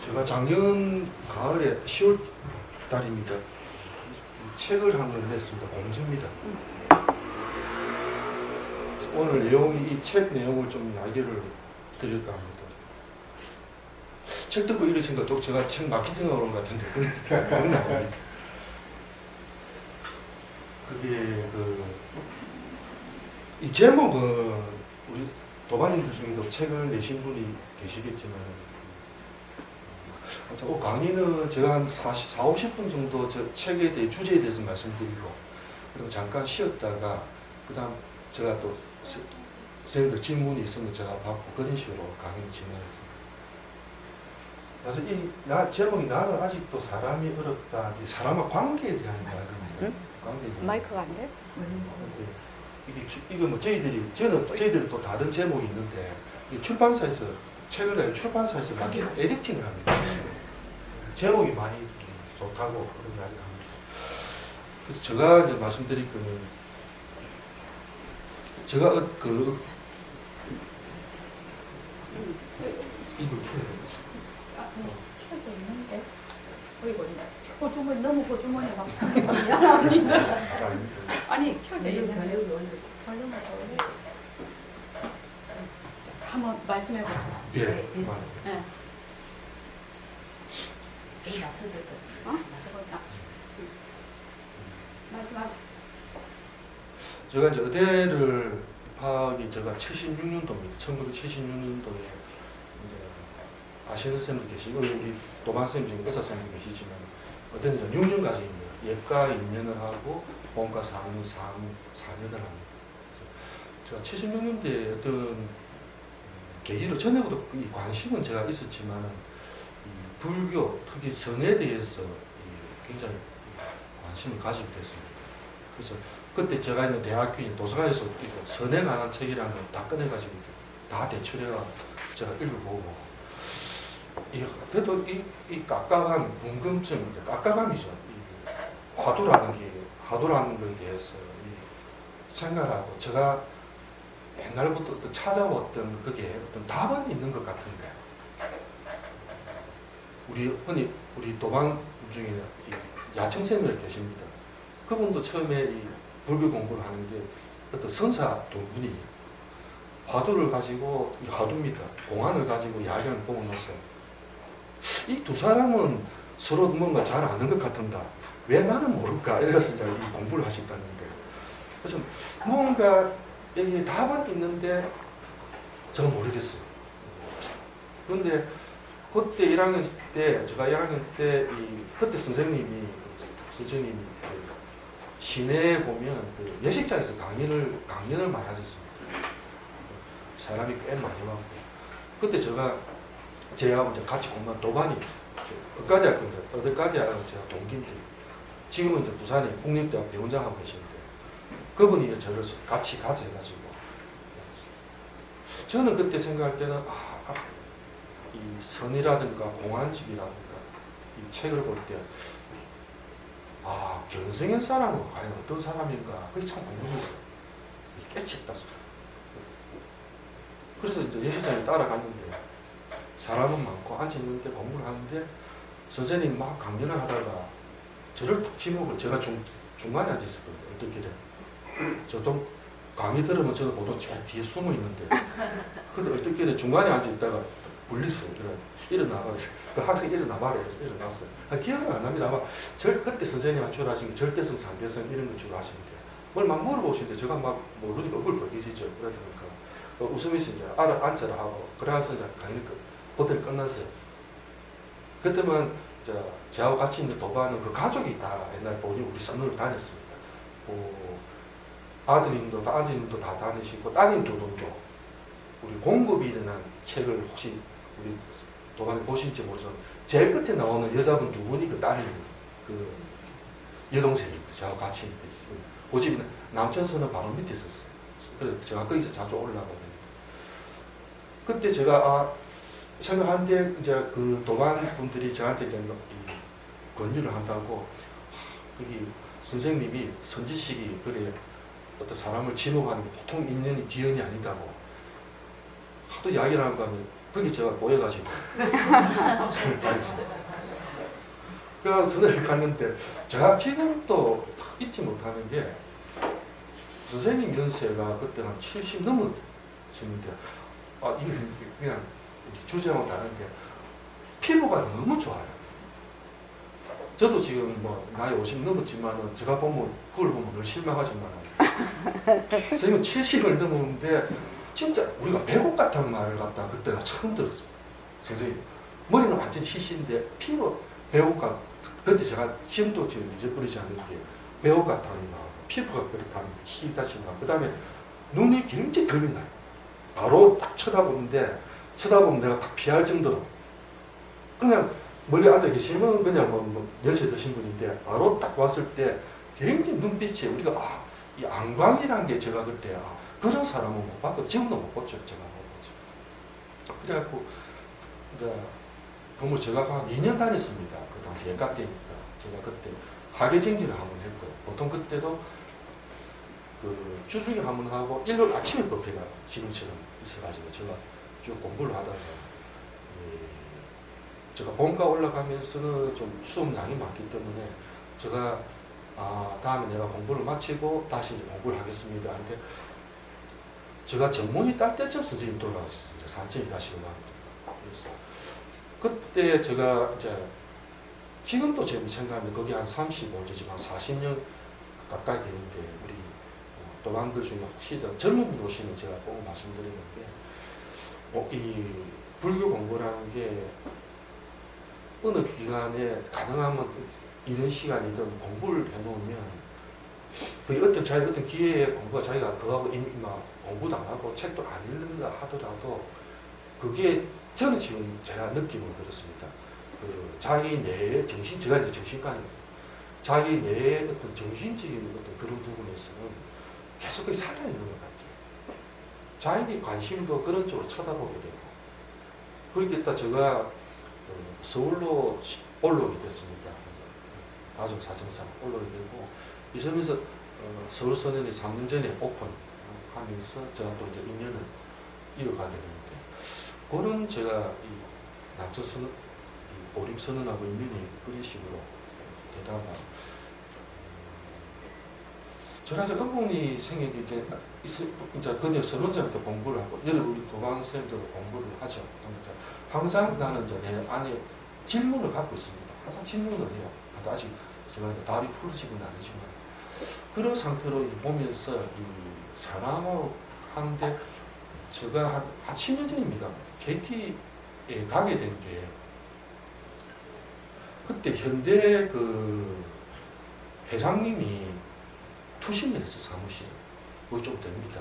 제가 작년 가을에 10월 달입니다. 책을 한 권 냈습니다. 공지입니다. 오늘 내용이 이 책 내용을 좀 이야기를 드릴까 합니다. 책 듣고 이런 생각도 제가 책 마케팅하러 온 것 같은데 그건 아닙니다. 그게 이 제목은 우리 도반님들 중에도 책을 내신 분이 계시겠지만 강의는 제가 한 50분 정도 저 책에 대해 주제에 대해서 말씀드리고 그리고 잠깐 쉬었다가 그 다음 제가 또 선생님들 질문이 있으면 제가 받고 그런 식으로 강의를 진행했습니다. 그래서 이 제목이 나는 아직도 사람이 어렵다. 이 사람과 관계에 대한 이야기입니다. 응? 관계에 대한 마이크가 안 돼? 이게 뭐 저희들이 또 다른 제목이 있는데 이 출판사에서 책을 내요. 출판사에서 막 에디팅을 합니다. 제목이 많이 좋다고 그런 이야기를 합니다. 그래서 제가 이제 말씀드릴 거는 제가 이걸 켜져 있는데 어이구 호주머니 너무 호주머니 막 미안합니다. 아니 켜져 있는데 볼륨을 더 한번 말씀해 보세요. 예. 네. 저기 맞춰야 될 것 어? 같아요. 마지막 제가 이제 의대를 입학이 제가 76년도입니다. 1976년도에 이제 아시는 선생님도 계시고 우리 도반 선생님 중에 의사 선생님도 계시지만 의대는 이제 6년까지입니다. 예과 2년을 하고 본과 4년을 합니다. 그래서 제가 76년도에 어떤 계기로 전에부터 이 관심은 제가 있었지만 이 불교 특히 선에 대해서 굉장히 관심을 가지게 됐습니다. 그래서 그때 제가 있는 대학교인 도서관에서 선에 관한 책이라는 걸 다 꺼내가지고 다 대출해가 제가 읽어보고 그래도 이 깝깝한 궁금증, 깝깝함이죠. 이 화두라는 것에 대해서 생각하고 제가 옛날부터 어떤 찾아왔던 그게 어떤 답은 있는 것 같은데 우리 도반 중에 야청생님이 계십니다. 그분도 처음에 이 불교 공부를 하는 게 어떤 선사 두 분이 화두를 가지고 이 화두입니다. 공안을 가지고 이야기하는 거 보고 나서 이 두 사람은 서로 뭔가 잘 아는 것 같은다. 왜 나는 모를까? 이래서 이제 이 공부를 하셨다는데 그래서 뭔가 여기 답은 있는데 제가 모르겠어요. 그런데 그때 1학년 때 제가 1학년 때 그때 선생님이 시내에 보면 예식장에서 강연을 많이 하셨습니다. 사람이 꽤 많이 왔고 그때 제하고 이제 같이 공부한 도반이 의과대학교인데 의과대학은 제가 동기인데 지금은 이제 부산에 국립대학 배원장하고 계시는데 그분이 저를 같이 가자 해가지고 저는 그때 생각할 때는 이 선이라든가 공안집이라든가 이 책을 볼 때 견성의 사람은 과연 어떤 사람인가 그게 참 궁금했어요. 깨쳤다. 그래서 이제 예식장에 따라갔는데 사람은 많고 앉아있는데 공부를 하는데 선생님이 막 강연을 하다가 저를 탁 지목을 제가 중간에 앉아있었거든요. 어떻게든 저도 강의 들으면 저도 보통 제일 뒤에 숨어 있는데 근데 어떻게든 중간에 앉아있다가 불렸어요. 일어나봐. 그 학생이 일어나봐라 해서 일어났어요. 기억은 안 납니다. 아마 그때 선생님한테 주로 하신 게 절대성, 상대성 이런 걸 주로 하시는데 뭘 막 물어보시는데 제가 막 모르니까 얼굴 벌개지죠. 그러니까 웃으면서 이제 앉아라 하고 그래서 이제 강의 법회를 끝났어요. 그때만 저하고 같이 있는 도반은 그 가족이 다 옛날 본인 우리 선으로 다녔습니다. 아드님도 다 다니시고 따님 두 분도 우리 공급이 일어난 책을 혹시 우리 도반에 보신지 모르지만 제일 끝에 나오는 여자분 두 분이 그 딸입니다. 그 여동생입니다. 저하고 같이 있는 그 집이 남천선은 바로 밑에 있었어요. 그래서 제가 거기서 자주 올라가거든요. 그때 제가 생각하는데 이제 그 도반 분들이 저한테 이제 권유를 한다고 거기 선생님이 선지식이 그래 어떤 사람을 지목하는 게 보통 인연이 기연이 아니다고 하도 이야기를 하는 거 하면 거기 제가 꼬여가지고 선을 다녔어요. 그래서 선을 갔는데 제가 지금도 잊지 못하는 게 선생님 연세가 그때 한 70 넘으시는데 이게 그냥 주제하고 다른데 피부가 너무 좋아요. 저도 지금 뭐 나이 50 넘었지만은 제가 보면 그걸 보면 늘 실망하지만 선생님은 70을 넘었는데 진짜 우리가 배꼽 같은 말을 갖다 그때가 처음 들었어요. 선생님 머리는 완전 희신데 피부 배꼽 그때 제가 지금도 지금 잊어버리지 않는 게 배꼽 같다는 거 피부가 그렇다는 게 희다시가 그 다음에 눈이 굉장히 겁이 나요. 바로 딱 쳐다보면 내가 딱 피할 정도로 그냥 멀리 앉아 계시면 그냥 뭐 연세 드신 분인데 바로 딱 왔을 때 굉장히 눈빛이 우리가 이 안광이라는 게 제가 그때 그런 사람은 못 봤고 지금도 못 봤죠. 제가 못 봤죠. 그래갖고 이제 건물 제가 한 2년 다녔습니다. 그 당시 예가 때니까 제가 그때 하계정지를 한번 했고요. 보통 그때도 그 주중에 한번 하고 일요일 아침에 법회가 지금처럼 있어가지고 제가 쭉 공부를 하다가 제가 본가 올라가면서는 좀 수업량이 많기 때문에 제가 다음에 내가 공부를 마치고 다시 이제 공부를 하겠습니다. 근데 제가 전문의 딸 때쯤 선생님 돌아왔어요. 산청에 가시고 나니까. 그래서 그때 제가 이제 지금도 지금 생각하면 거기 한 35년지만 40년 가까이 되는데 우리 도반들 중에 혹시 젊은 분 오시면 제가 꼭 말씀드리는데 이 불교 공부라는 게 어느 기간에 가능하면 이런 시간이든 공부를 해놓으면 어떤 기회에 공부가 자기가 그거하고 이미 막 공부도 안 하고 책도 안 읽는다 하더라도 그게 저는 지금 제가 느낌은 그렇습니다. 그 자기 내의 제가 이제 정신과니까 자기 내의 어떤 정신적인 어떤 그런 부분에서는 계속 살아있는 것 같아요. 자기 관심도 그런 쪽으로 쳐다보게 되고 그러겠다 제가 서울로 올라오게 됐습니다. 가족 사정상 올라오게 되고 이 점에서 서울서년이 3년 전에 오픈하면서 제가 또 이제 인연을 이어가게 되는데 그런 제가 이 남천선언, 오림선언하고 인연이 그런 식으로 되다가 제가 이제 의문이 생기게 이제 그냥 선언자부터 공부를 하고 여러분 우리 도방선생님도 공부를 하죠. 항상 나는 이제 내 안에 질문을 갖고 있습니다. 항상 질문을 해요. 아직 제가 이제 답이 풀리지는 않지만 그런 상태로 보면서 이 사람하고 하는데 제가 한 10년 전입니다. KT에 가게 된 게 그때 현대 그 회장님이 투신을 했어 사무실에. 거기 좀 됩니다.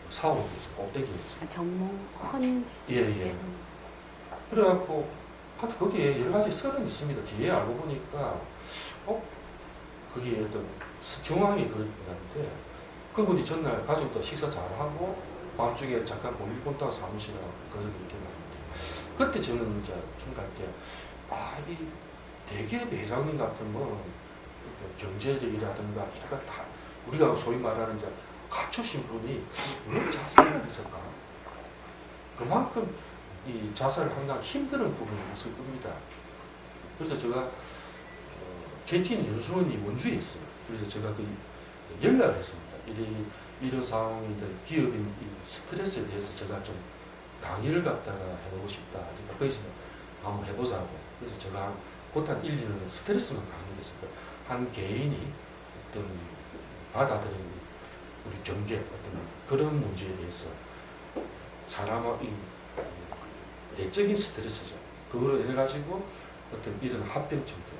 사옥에서 꼭대기에서. 정몽헌. 예. 그래갖고 하여튼 거기에 여러 가지 설은 있습니다. 뒤에 알고 보니까 거기에 어떤 정황이 그랬는데 그분이 전날 가족도 식사 잘하고 밤중에 잠깐 볼일 본다고 사무실에 그런 게 있겠는데 그때 저는 이제 생각할 때 이 대기업 회장님 같으면 경제력이라든가 이런 거 다 우리가 소위 말하는 이제 갖추신 분이 왜 자살을 했을까? 그만큼 이 자살을 한다는 힘든 부분이 있을 겁니다. 그래서 제가 KT는 연수원이 원주에 있어요. 그래서 제가 그 연락을 했습니다. 이런 상황인데 기업인 스트레스에 대해서 제가 좀 강의를 갖다가 해보고 싶다. 그러니까 거기서 한번 해보자고. 그래서 제가 곧 한 1, 2년 스트레스만 강의를 했어요. 한 개인이 어떤 받아들이는 우리 경계 어떤 그런 문제에 대해서 사람의 내적인 스트레스죠. 그거로 인해 가지고 어떤 이런 합병증들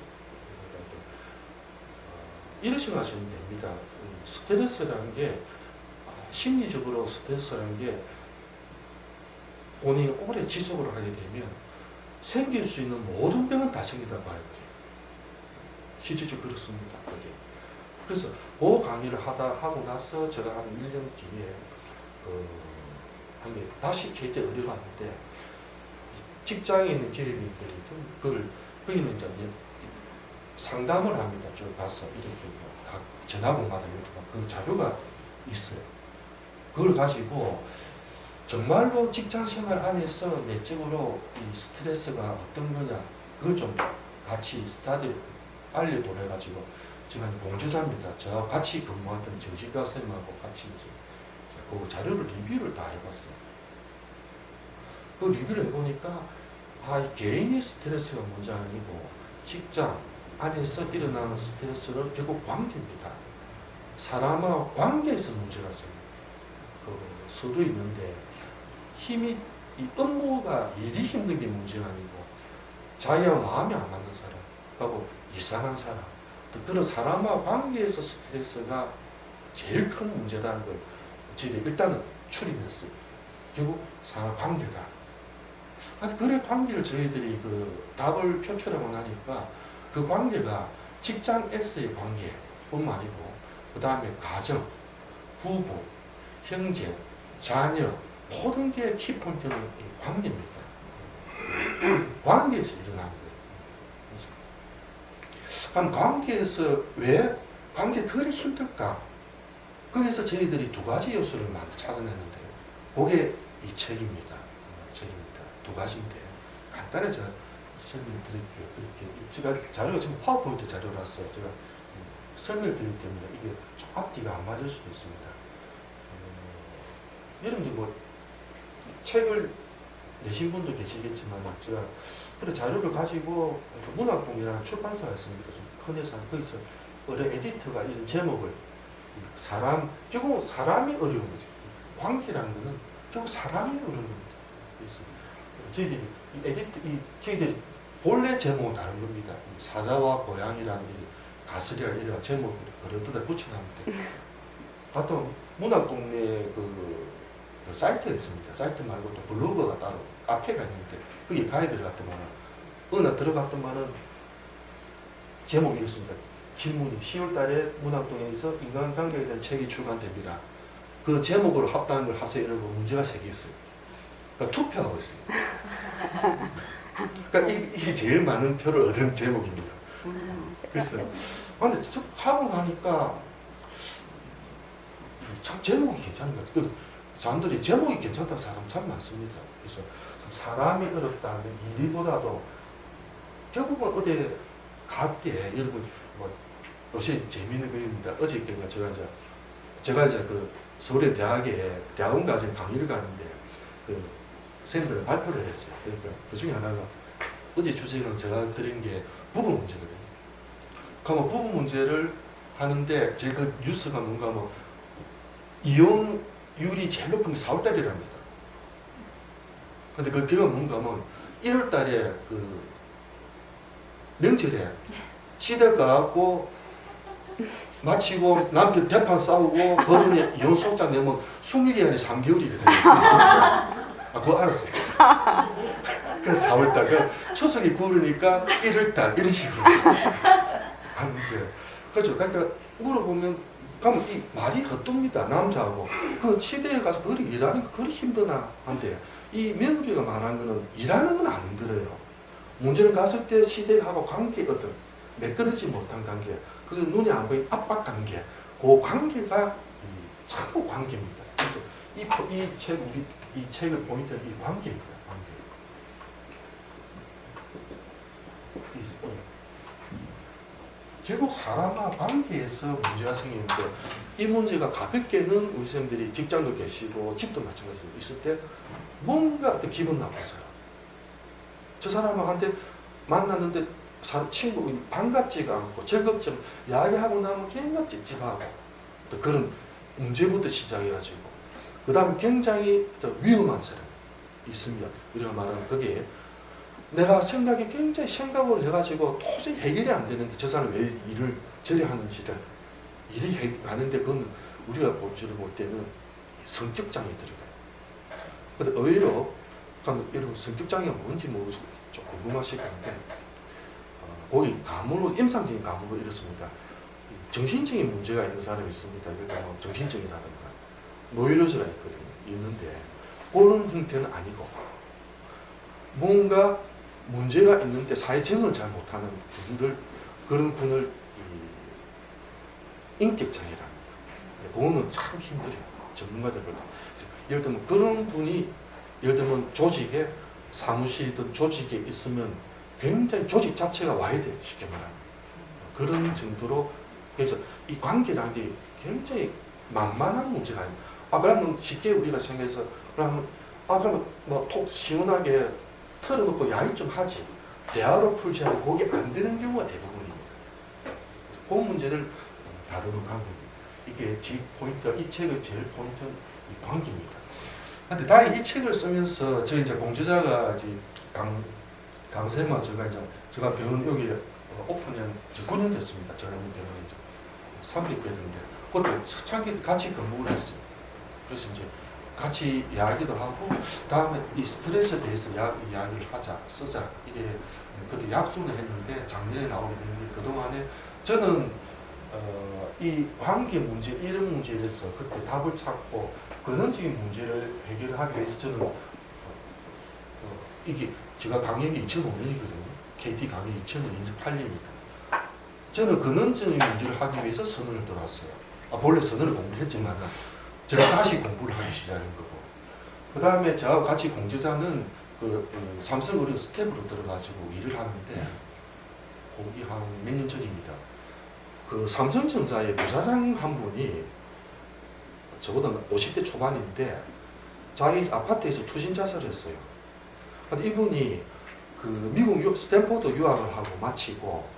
이런 식으로 하시면 됩니다. 스트레스라는 게 심리적으로 스트레스라는 게 본인이 오래 지속을 하게 되면 생길 수 있는 모든 병은 다 생기다 봐야 돼요. 실질적으로 그렇습니다. 그게. 그래서 그 강의를 하고 나서 제가 한 1년 뒤에 한 게 다시 KT에 의뢰가 왔는데 직장에 있는 기업인들이 거기는 이제 상담을 합니다. 쭉 가서 이렇게 각 전화번호마다 이렇게 그 자료가 있어요. 그걸 가지고 정말로 직장 생활 안에서 내적으로 이 스트레스가 어떤 거냐 그걸 좀 같이 스타디 알려보내가지고 제가 공저자입니다. 저와 같이 근무했던 정신과 선생님하고 같이 이제 그 자료를 리뷰를 다 해봤어요. 그 리뷰를 해보니까 이 개인의 스트레스가 문제 아니고 직장 안에서 일어나는 스트레스는 결국 관계입니다. 사람과 관계에서 문제가 생겨요. 수도 있는데 이 업무가 일이 힘든 게 문제가 아니고 자기와 마음이 안 맞는 사람 하고 이상한 사람 또 그런 사람과 관계에서 스트레스가 제일 큰 문제다는 걸 저희들이 일단은 추린했어요. 결국 사람 관계다. 그래 관계를 저희들이 그 답을 표출하고 나니까 그 관계가 직장에서의 관계뿐만 아니고 그 다음에 가정, 부부, 형제, 자녀 모든 게 키포인트는 관계입니다. 관계에서 일어나는 거예요. 그럼 관계에서 왜 관계 그리 힘들까? 거기서 저희들이 두 가지 요소를 많이 찾아냈는데요. 그게 이 책입니다. 책입니다. 두 가지인데 간단히 제가 설명드릴게요. 그렇게 제가 자료가 지금 파워포인트 자료라서 제가 설명을 드릴 때문에 이게 좀 앞뒤가 안 맞을 수도 있습니다. 여러분들 뭐 책을 내신 분도 계시겠지만 제가 그런 자료를 가지고 문학동이라는 출판사가 있습니다. 좀 큰 회사 거기서 어떤 에디터가 이런 제목을 결국 사람이 어려운 거죠. 관계라는 거는 결국 사람이 어려운 겁니다. 그래서 저희들이 본래 제목은 다른 겁니다. 사자와 고양이라는 가설이라 이런 제목을 그려다 붙여놨는데 가끔 문학동네 그 사이트가 있습니다. 사이트 말고 또 블로그가 따로 카페가 있는데 거기 가입을 했더만은 어느 들어갔더만은 제목이 이렇습니다. 질문이 10월 달에 문학동에서 인간관계에 대한 책이 출간됩니다. 그 제목으로 합당한 걸 하세요. 이러고 문제가 3개 있어요. 그러니까 투표하고 있어요. 그러니까 이게 제일 많은 표를 얻은 제목입니다. 그래서 근데 하고 나니까 참 제목이 괜찮은 것 같아요. 사람들이 제목이 괜찮다는 사람 참 많습니다. 그래서 사람이 어렵다는 일보다도 결국은 어디 갈때 여러분 뭐 요새 재미있는 거입니다. 어저께가 제가 이제 그 서울의 대학에 대학원 과정 강의를 가는데 그 선생님들은 발표를 했어요. 그러니까 그 중에 하나가 어제 주제는 제가 드린 게 부부 문제거든요. 그러면 부부 문제를 하는데 제 그 뉴스가 뭔가 뭐 이혼율이 제일 높은 게 4월달이랍니다. 근데 그 결과가 뭔가 하면 1월달에 그 명절에 시댁 가갖고 마치고 남편 대판 싸우고 법원에 이혼 소장 내면 숙리기간이 3개월이거든요. 그거 알았어요. 그래서 4월달, 그 추석이 구르니까 1월달 이런 식으로 하는데, 그렇죠. 그러니까 물어보면 그럼 이 말이 겉돕니다. 남자하고 그 시대에 가서 그리 일하는 거 그리 힘드나 한데 이 며느리가 말하는 거는 일하는 건 안 힘들어요. 문제는 갔을 때 시대하고 관계 어떤 매끄러지 못한 관계, 그 눈에 안 보이는 압박 관계, 그 관계가 참 관계입니다. 그래서 이 책의 포인트는 이 관계입니다. 관계. 결국 사람과 관계에서 문제가 생기는데 이 문제가 가볍게는 우리 선생님들이 직장도 계시고 집도 마찬가지로 있을 때 뭔가 어떤 기분 나쁜 사람, 저 사람한테 만났는데 친구 반갑지가 않고 즐겁지 않고 이야기하고 나면 굉장히 찝찝하고 또 그런 문제부터 시작해가지고 그 다음에 굉장히 위험한 사람이 있습니다. 우리가 말하는 그게 내가 생각이 굉장히 생각을 해가지고 도저히 해결이 안 되는데 저 사람이 왜 일을 저리 하는지를 일이 가는데 그건 우리가 볼 때는 성격장애 들어가요. 근데 의외로 여러분 성격장애가 뭔지 모르시죠? 좀 궁금하실 건데 거기 가물로 임상적인 가물로 이렇습니다. 정신적인 문제가 있는 사람이 있습니다. 그러니까 뭐 정신증이라든가 노이로즈가 있는데 그런 형태는 아니고 뭔가 문제가 있는데 사회적응을 잘 못하는 그런 분을 인격장애랍니다. 그거는 참 힘들어요. 전문가들 볼 때. 예를 들면 그런 분이 예를 들면 조직에 사무실이든 조직에 있으면 굉장히 조직 자체가 와야 돼 쉽게 말하면 그런 정도로 그래서 이 관계라는 게 굉장히 만만한 문제가 아니에요. 그러면 쉽게 우리가 생각해서 그러면 그러면 뭐 톡 시원하게 털어놓고 야유 좀 하지 대화로 풀지 않고 그게 안 되는 경우가 대부분입니다. 그 문제를 다루는 방법입니다. 이게 지 포인트 이 책의 제일 포인트는 이 관계입니다. 근데 다행히 이 책을 쓰면서 저희 이제 공저자가 이제 강세마 제가 병원 여기 오픈한 9년 됐습니다. 제가 있는 병원에 이제 300배인데 그것도 초창기 같이 근무를 했어요. 그래서 이제 같이 이야기도 하고 다음에 이 스트레스에 대해서 이야기를 하자 쓰자 이게 그때 약속을 했는데 작년에 나오게 됐는데 그동안에 저는 이 관계 문제 이런 문제에 대해서 그때 답을 찾고 근원적인 문제를 해결하기 위해서 저는 이게 제가 강의가 2005년이거든요. KT 강의 2008년입니다. 저는 근원적인 문제를 하기 위해서 선언을 들어왔어요. 본래 선언을 공부를 했지만 제가 다시 공부를 하기 시작한 거고 그 다음에 저하고 같이 공저자는 삼성의료 스텝으로 들어가지고 일을 하는데 거기 한 몇 년 전입니다. 그 삼성전자의 부사장 한 분이 저보다 50대 초반인데 자기 아파트에서 투신 자살을 했어요. 근데 이분이 그 미국 스탠포드 유학을 하고 마치고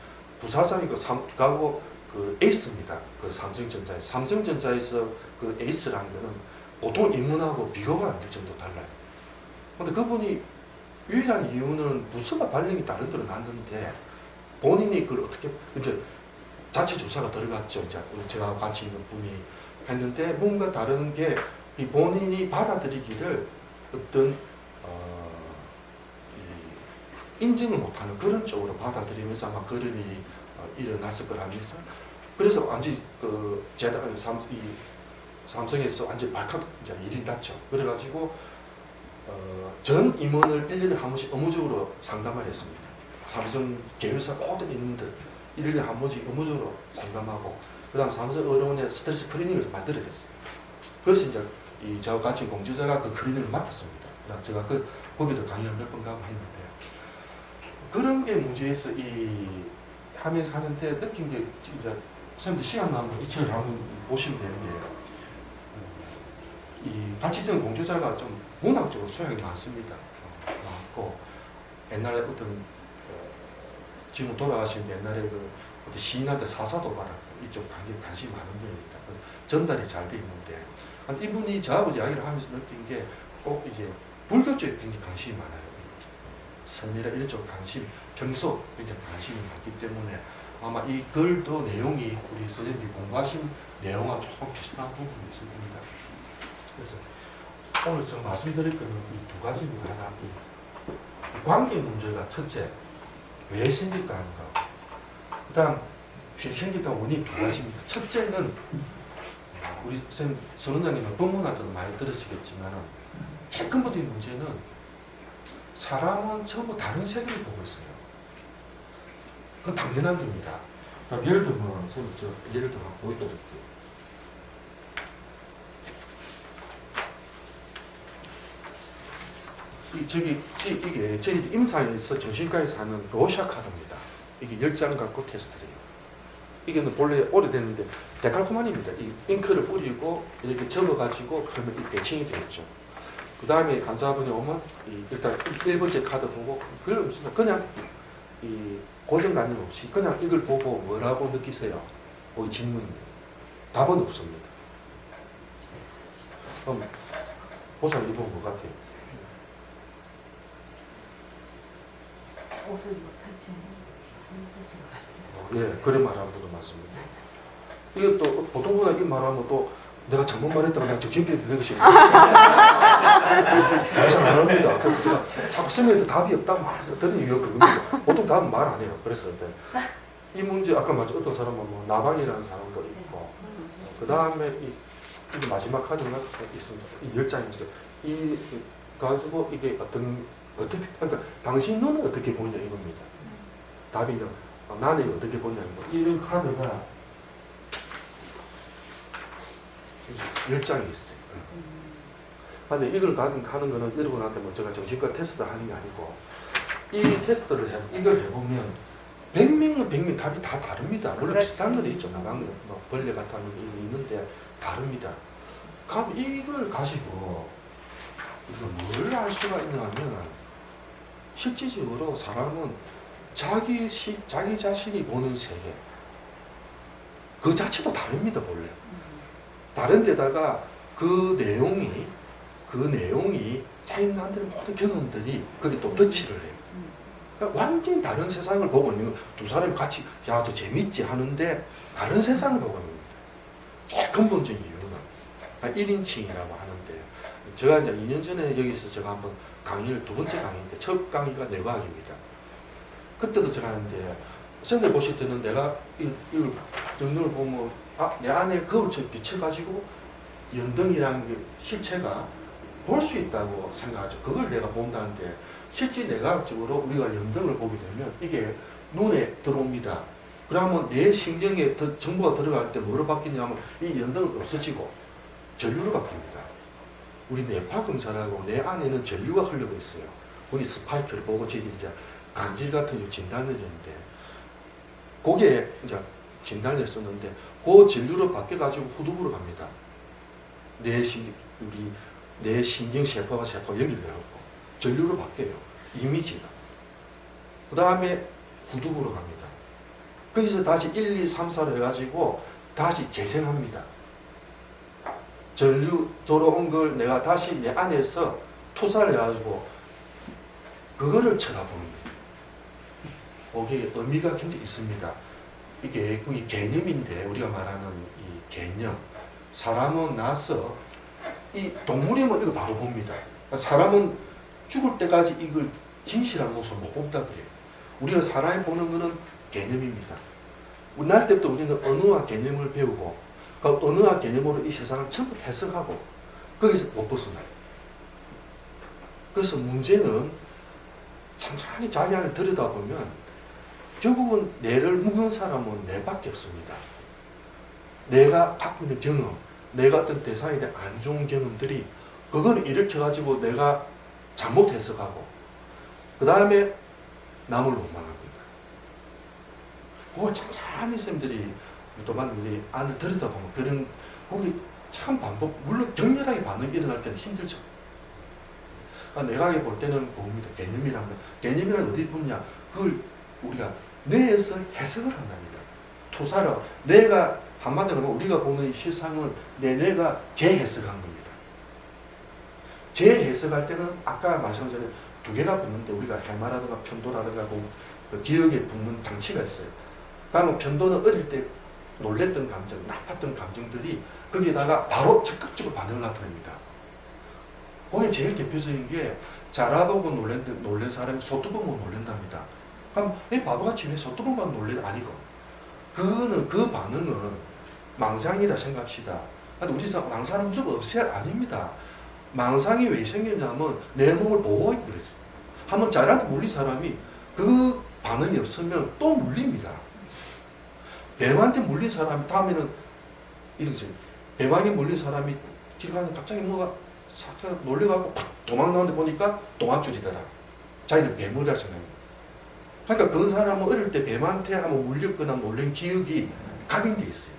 부사장이 가고 그 에이스입니다. 그 삼성전자에서 그 에이스라는 거는 보통 인문하고 비교가 안 될 정도 달라요. 근데 그분이 유일한 이유는 부서가 발령이 다른 데로 났는데 본인이 그걸 어떻게 이제 자체 조사가 들어갔죠. 이제 제가 같이 있는 분이 했는데 뭔가 다른 게 이 본인이 받아들이기를 어떤 인증을 못하는 그런 쪽으로 받아들이면서 아마 그런 일이 일어났을 거라면서 그래서 완전히 삼성에서 완전히 발칵 이제 일이 났죠. 그래가지고 전 임원을 1년에 한 번씩 의무적으로 상담을 했습니다. 삼성 계열사 모든 임원들 1년에 한 번씩 의무적으로 상담하고 그 다음 삼성의료원에 스트레스 클리닉을 만들어냈어요. 그래서 이제 저와 같이 공저자가 그 클리닉을 맡았습니다. 제가 거기도 강의를 몇 번 가고 했는데 그런 게 문제에서 하면서 하는데 느낀 게 이제 선생님들 시간 나면 이 책을 한번 보시면 되는데 이 같이 있는 공저자가 좀 문학적으로 소양이 많습니다. 많고 옛날에 어떤 지금 돌아가시는데 옛날에 어떤 시인한테 사사도 받았고 이쪽 관심이 많은 분입니다. 전달이 잘 돼 있는데 이분이 저하고 이야기를 하면서 느낀 게 꼭 이제 불교 쪽에 굉장히 관심이 많아요. 선이라 이런 쪽 관심, 평소 굉장히 관심이 많기 때문에 아마 이 글도 내용이 우리 선생님이 공부하신 내용과 조금 비슷한 부분이 있을 겁니다. 그래서 오늘 제가 말씀드릴 거는 이 두 가지입니다. 하나, 이 관계 문제가 첫째, 왜 생길까 하는 거. 그 다음, 생길까 원인 두 가지입니다. 첫째는 우리 선원장님은 법문한테도 많이 들으시겠지만 제일 근본적인 문제는 사람은 전부 다른 세계를 보고 있어요. 그건 당연한 겁니다. 예를 들면, 예를 들어 보여드릴게요. 이게 저희 임상에서 정신과에서 하는 로샤 카드입니다. 이게 10장 갖고 테스트래요. 이게는 본래 오래됐는데 데칼코마니입니다. 이 잉크를 뿌리고 이렇게 접어가지고 그러면 이 대칭이 되겠죠. 그 다음에 환자분이 오면 일단 1번째 카드 보고 그냥 이 고정관념 없이 그냥 이걸 보고 뭐라고 느끼세요? 거기 질문입니다. 답은 없습니다. 그럼 보상 입은 것 같아요. 옷을 입고 탈취는 것 같아요. 예, 그런 말하는 분도 많습니다. 이게 또 보통 분이 이 말하면 또 내가 잘못 말했다고 그냥 적신끼리 들리고 싶어요. 말씀 안 합니다. 그래서 제가 자꾸 쓰면서 답이 없다고 말해서 듣는 이유가 그겁니다. 보통 답은 말 안 해요. 그랬을 때. 이 문제, 아까 말했죠. 어떤 사람은 뭐 나방이라는 사람도 있고, 그 다음에 이 마지막 하나가 있습니다. 이 10장입니다. 이 가지고 이게 어떻게, 그러니까 당신 눈은 어떻게 보이냐 이겁니다. 답이요. 나는 어떻게 보냐는 거. 이런 카드가 열장이 있어요. 근데 이걸 하는 거는 여러분한테 뭐 제가 정신과 테스트 하는 게 아니고 이 테스트를 이걸 해보면 100명은 100명 답이 다 다릅니다. 물론 그렇지. 비슷한 건 있죠. 나방 뭐 벌레 같은 거 있는데 다릅니다. 그럼 이걸 가지고 이거 뭘 알 수가 있냐면 실질적으로 사람은 자기 자신이 보는 세계 그 자체도 다릅니다. 본래 다른 데다가 그 내용이 자기한테 모든 경험들이 거기 또 터치를 해요. 그러니까 완전히 다른 세상을 보고 있는 거. 두 사람이 같이 야 저 재밌지 하는데 다른 세상을 보고 있는 겁니다. 제일 근본적인 이유는 1인칭이라고 하는데 제가 이제 2년 전에 여기서 제가 한번 강의를 두 번째 강의인데 첫 강의가 뇌과학입니다. 그때도 제가 하는데 선생님 보실 때는 내가 이 연등을 보면 내 안에 거울처럼 비춰가지고 연등이라는 게 실체가 볼 수 있다고 생각하죠. 그걸 내가 본다는데 실제 내과학적으로 우리가 연등을 보게 되면 이게 눈에 들어옵니다. 그러면 내 신경에 정보가 들어갈 때 뭐로 바뀌냐면 이 연등은 없어지고 전류로 바뀝니다. 우리 뇌파 검사라고 내 안에는 전류가 흘러고 있어요. 거기 스파이크를 보고 저희들이 이제 간질 같은 거 진단을 했는데 거기에 이제 진단을 했었는데 그 전류로 바뀌어가지고 후두부로 갑니다. 내 신경 세포가 연결되고 전류로 바뀌어요. 이미지가. 그 다음에 후두부로 갑니다. 거기서 다시 1, 2, 3, 4로 해가지고 다시 재생합니다. 전류 들어온 걸 내가 다시 내 안에서 투사를 해가지고 그거를 쳐다보는 거예요. 거기에 의미가 굉장히 있습니다. 이게 이 개념인데 우리가 말하는 이 개념. 사람은 나서 이 동물이면 이걸 바로 봅니다. 사람은 죽을 때까지 이걸 진실한 모습을 못 본다 그래요. 우리가 사람이 보는 것은 개념입니다. 날 때부터 우리는 언어와 개념을 배우고 그 언어와 개념으로 이 세상을 전부 해석하고 거기서 못 벗어나요. 그래서 문제는 천천히 자기 안을 들여다보면 결국은 뇌를 묶는 사람은 뇌밖에 없습니다. 내가 갖고 있는 경험, 내가 어떤 대상에 대한 안 좋은 경험들이 그걸 일으켜가지고 내가 잘못 해석하고 그 다음에 남을 원망합니다. 그걸 천천히 선생님들이 우리 안을 들여다보면 그런 거기 참 반복, 물론 격렬하게 반응이 일어날 때는 힘들죠. 내가 볼 때는 그겁니다. 개념이란 어디 붙냐? 그걸 우리가 뇌에서 해석을 한답니다. 투사를 내가 한마디로 우리가 보는 이 실상은 내 뇌가 재해석한 겁니다. 재해석할 때는 아까 말씀한 전에 두 개가 붙는데 우리가 해마라든가 편도라든가 그 기억에 붙는 장치가 있어요. 그러면 편도는 어릴 때 놀랬던 감정, 나빴던 감정들이 거기에다가 바로 적극적으로 반응을 나타냅니다. 그게 제일 대표적인 게 자라보고 놀란 사람이 소뚜 보고 놀란답니다. 그럼 이 바보같이 왜 소뚜 보고만 놀래? 아니고 그거는 그 반응은 망상이라 생각합시다. 근데 우리 망상은 무조건 없애야 아닙니다. 망상이 왜 생겼냐면 내 몸을 보호하기 그러지. 한번 자라한테 물린 사람이 그 반응이 없으면 또 물립니다. 뱀한테 물린 사람이 다음에는 이러지. 뱀한테 물린 사람이 길 가는데 갑자기 뭐가 싹 놀래가지고 도망 나오는데 보니까 동아줄이더라. 자기는 뱀이라 생각합니다. 그러니까 그 사람은 어릴 때 뱀한테 한번 물렸거나 놀란 기억이 각인돼 있어요.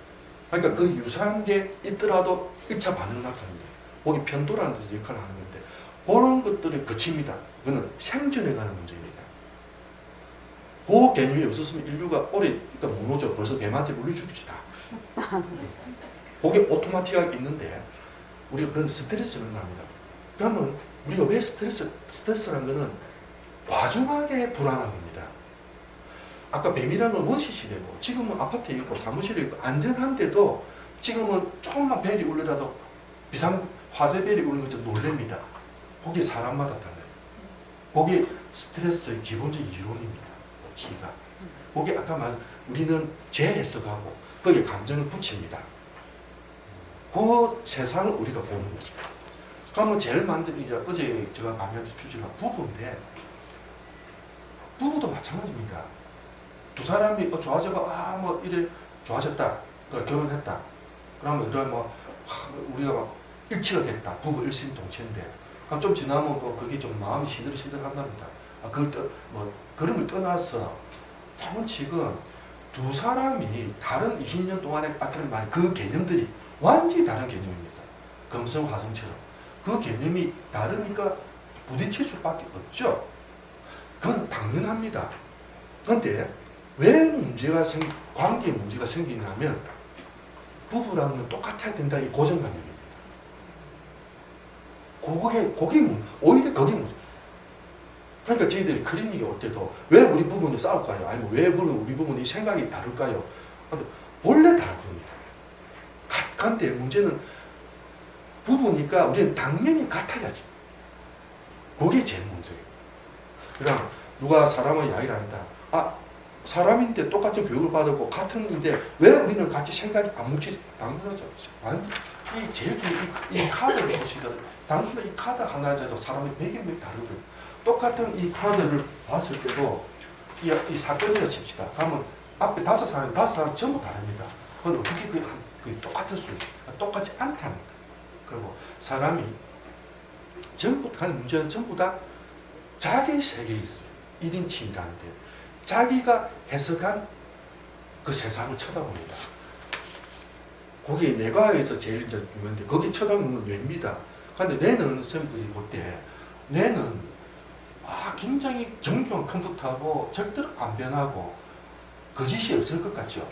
그러니까 그 유사한 게 있더라도 1차 반응을 나타납니다. 거기 편도라는 데서 역할을 하는 건데 그런 것들이 거칩니다. 그거는 생존에 관한 문제입니다. 그 개념이 없었으면 인류가 오래 있다 못 오죠. 벌써 뱀한테 물려 죽지 다. 그게 오토마틱하게 있는데 우리가 그건 스트레스를 합니다. 그러면 우리가 왜 스트레스라는 거는 과중하게 불안한 겁니다. 아까 뱀이라는 건 원시 시대고 지금은 아파트에 있고 사무실에 있고 안전한데도 지금은 조금만 벨이 울려라도 비상 화재 벨이 울리는 것처럼 놀랍니다. 그게 사람마다 달라요. 그게 스트레스의 기본적인 이론입니다. 기가. 그게 아까 말한 우리는 재해석하고 거기에 감정을 붙입니다. 그 세상을 우리가 보는 거죠. 그러면 제일 먼저 이제 어제 제가 강의한 주제가 부부인데 부부도 마찬가지입니다. 두 사람이 좋아져가 뭐 이래 좋아졌다. 그래 결혼했다. 그러면 그래 뭐 우리가 막 일치가 됐다. 부부 일심동체인데 그럼 좀 지나면 또 그게 좀 마음이 시들시들한답니다. 그름을 떠나서 대문칙은 두 사람이 다른 20년 동안에 아까는 말 그 개념들이 완전히 다른 개념입니다. 금성 화성처럼 그 개념이 다르니까 부딪힐 수밖에 없죠. 그건 당연합니다. 그런데 왜 관계 문제가 생기냐면 부부라는 건 똑같아야 된다 이 고정관념입니다. 오히려 그게 문제. 그러니까 저희들이 클리닉에 올 때도 왜 우리 부부는 싸울까요? 아니면 왜 우리 부부는 이 생각이 다를까요? 근데 원래 다른 겁니다. 그런데 문제는 부부니까 우리는 당연히 같아야지. 그게 제일 문제예요. 그냥 누가 사람을 야기를 한다. 사람인데 똑같은 교육을 받았고 같은데 왜 우리는 같이 생각이 안 묻지? 당연하죠. 이 제일 이 카드를 보시더라도 단순히 이 카드 하나에도 사람이 100명 다르거든요. 똑같은 이 카드를 봤을 때도 이 사건이라 칩시다. 그러면 앞에 다섯 사람 전부 다릅니다. 그건 어떻게 그게 똑같을 수 있어요? 똑같지 않다는 거예요. 그리고 사람이 문제는 전부 다 자기 세계에 있어요. 1인칭이라는데 자기가 해석한 그 세상을 쳐다봅니다. 그게 뇌과에서 제일 중요한데 거기 쳐다보는 건 뇌입니다. 그런데 뇌는 선생님들이 볼 때 뇌는 굉장히 정교한 컴퓨터하고 절대로 안 변하고 거짓이 없을 것 같죠.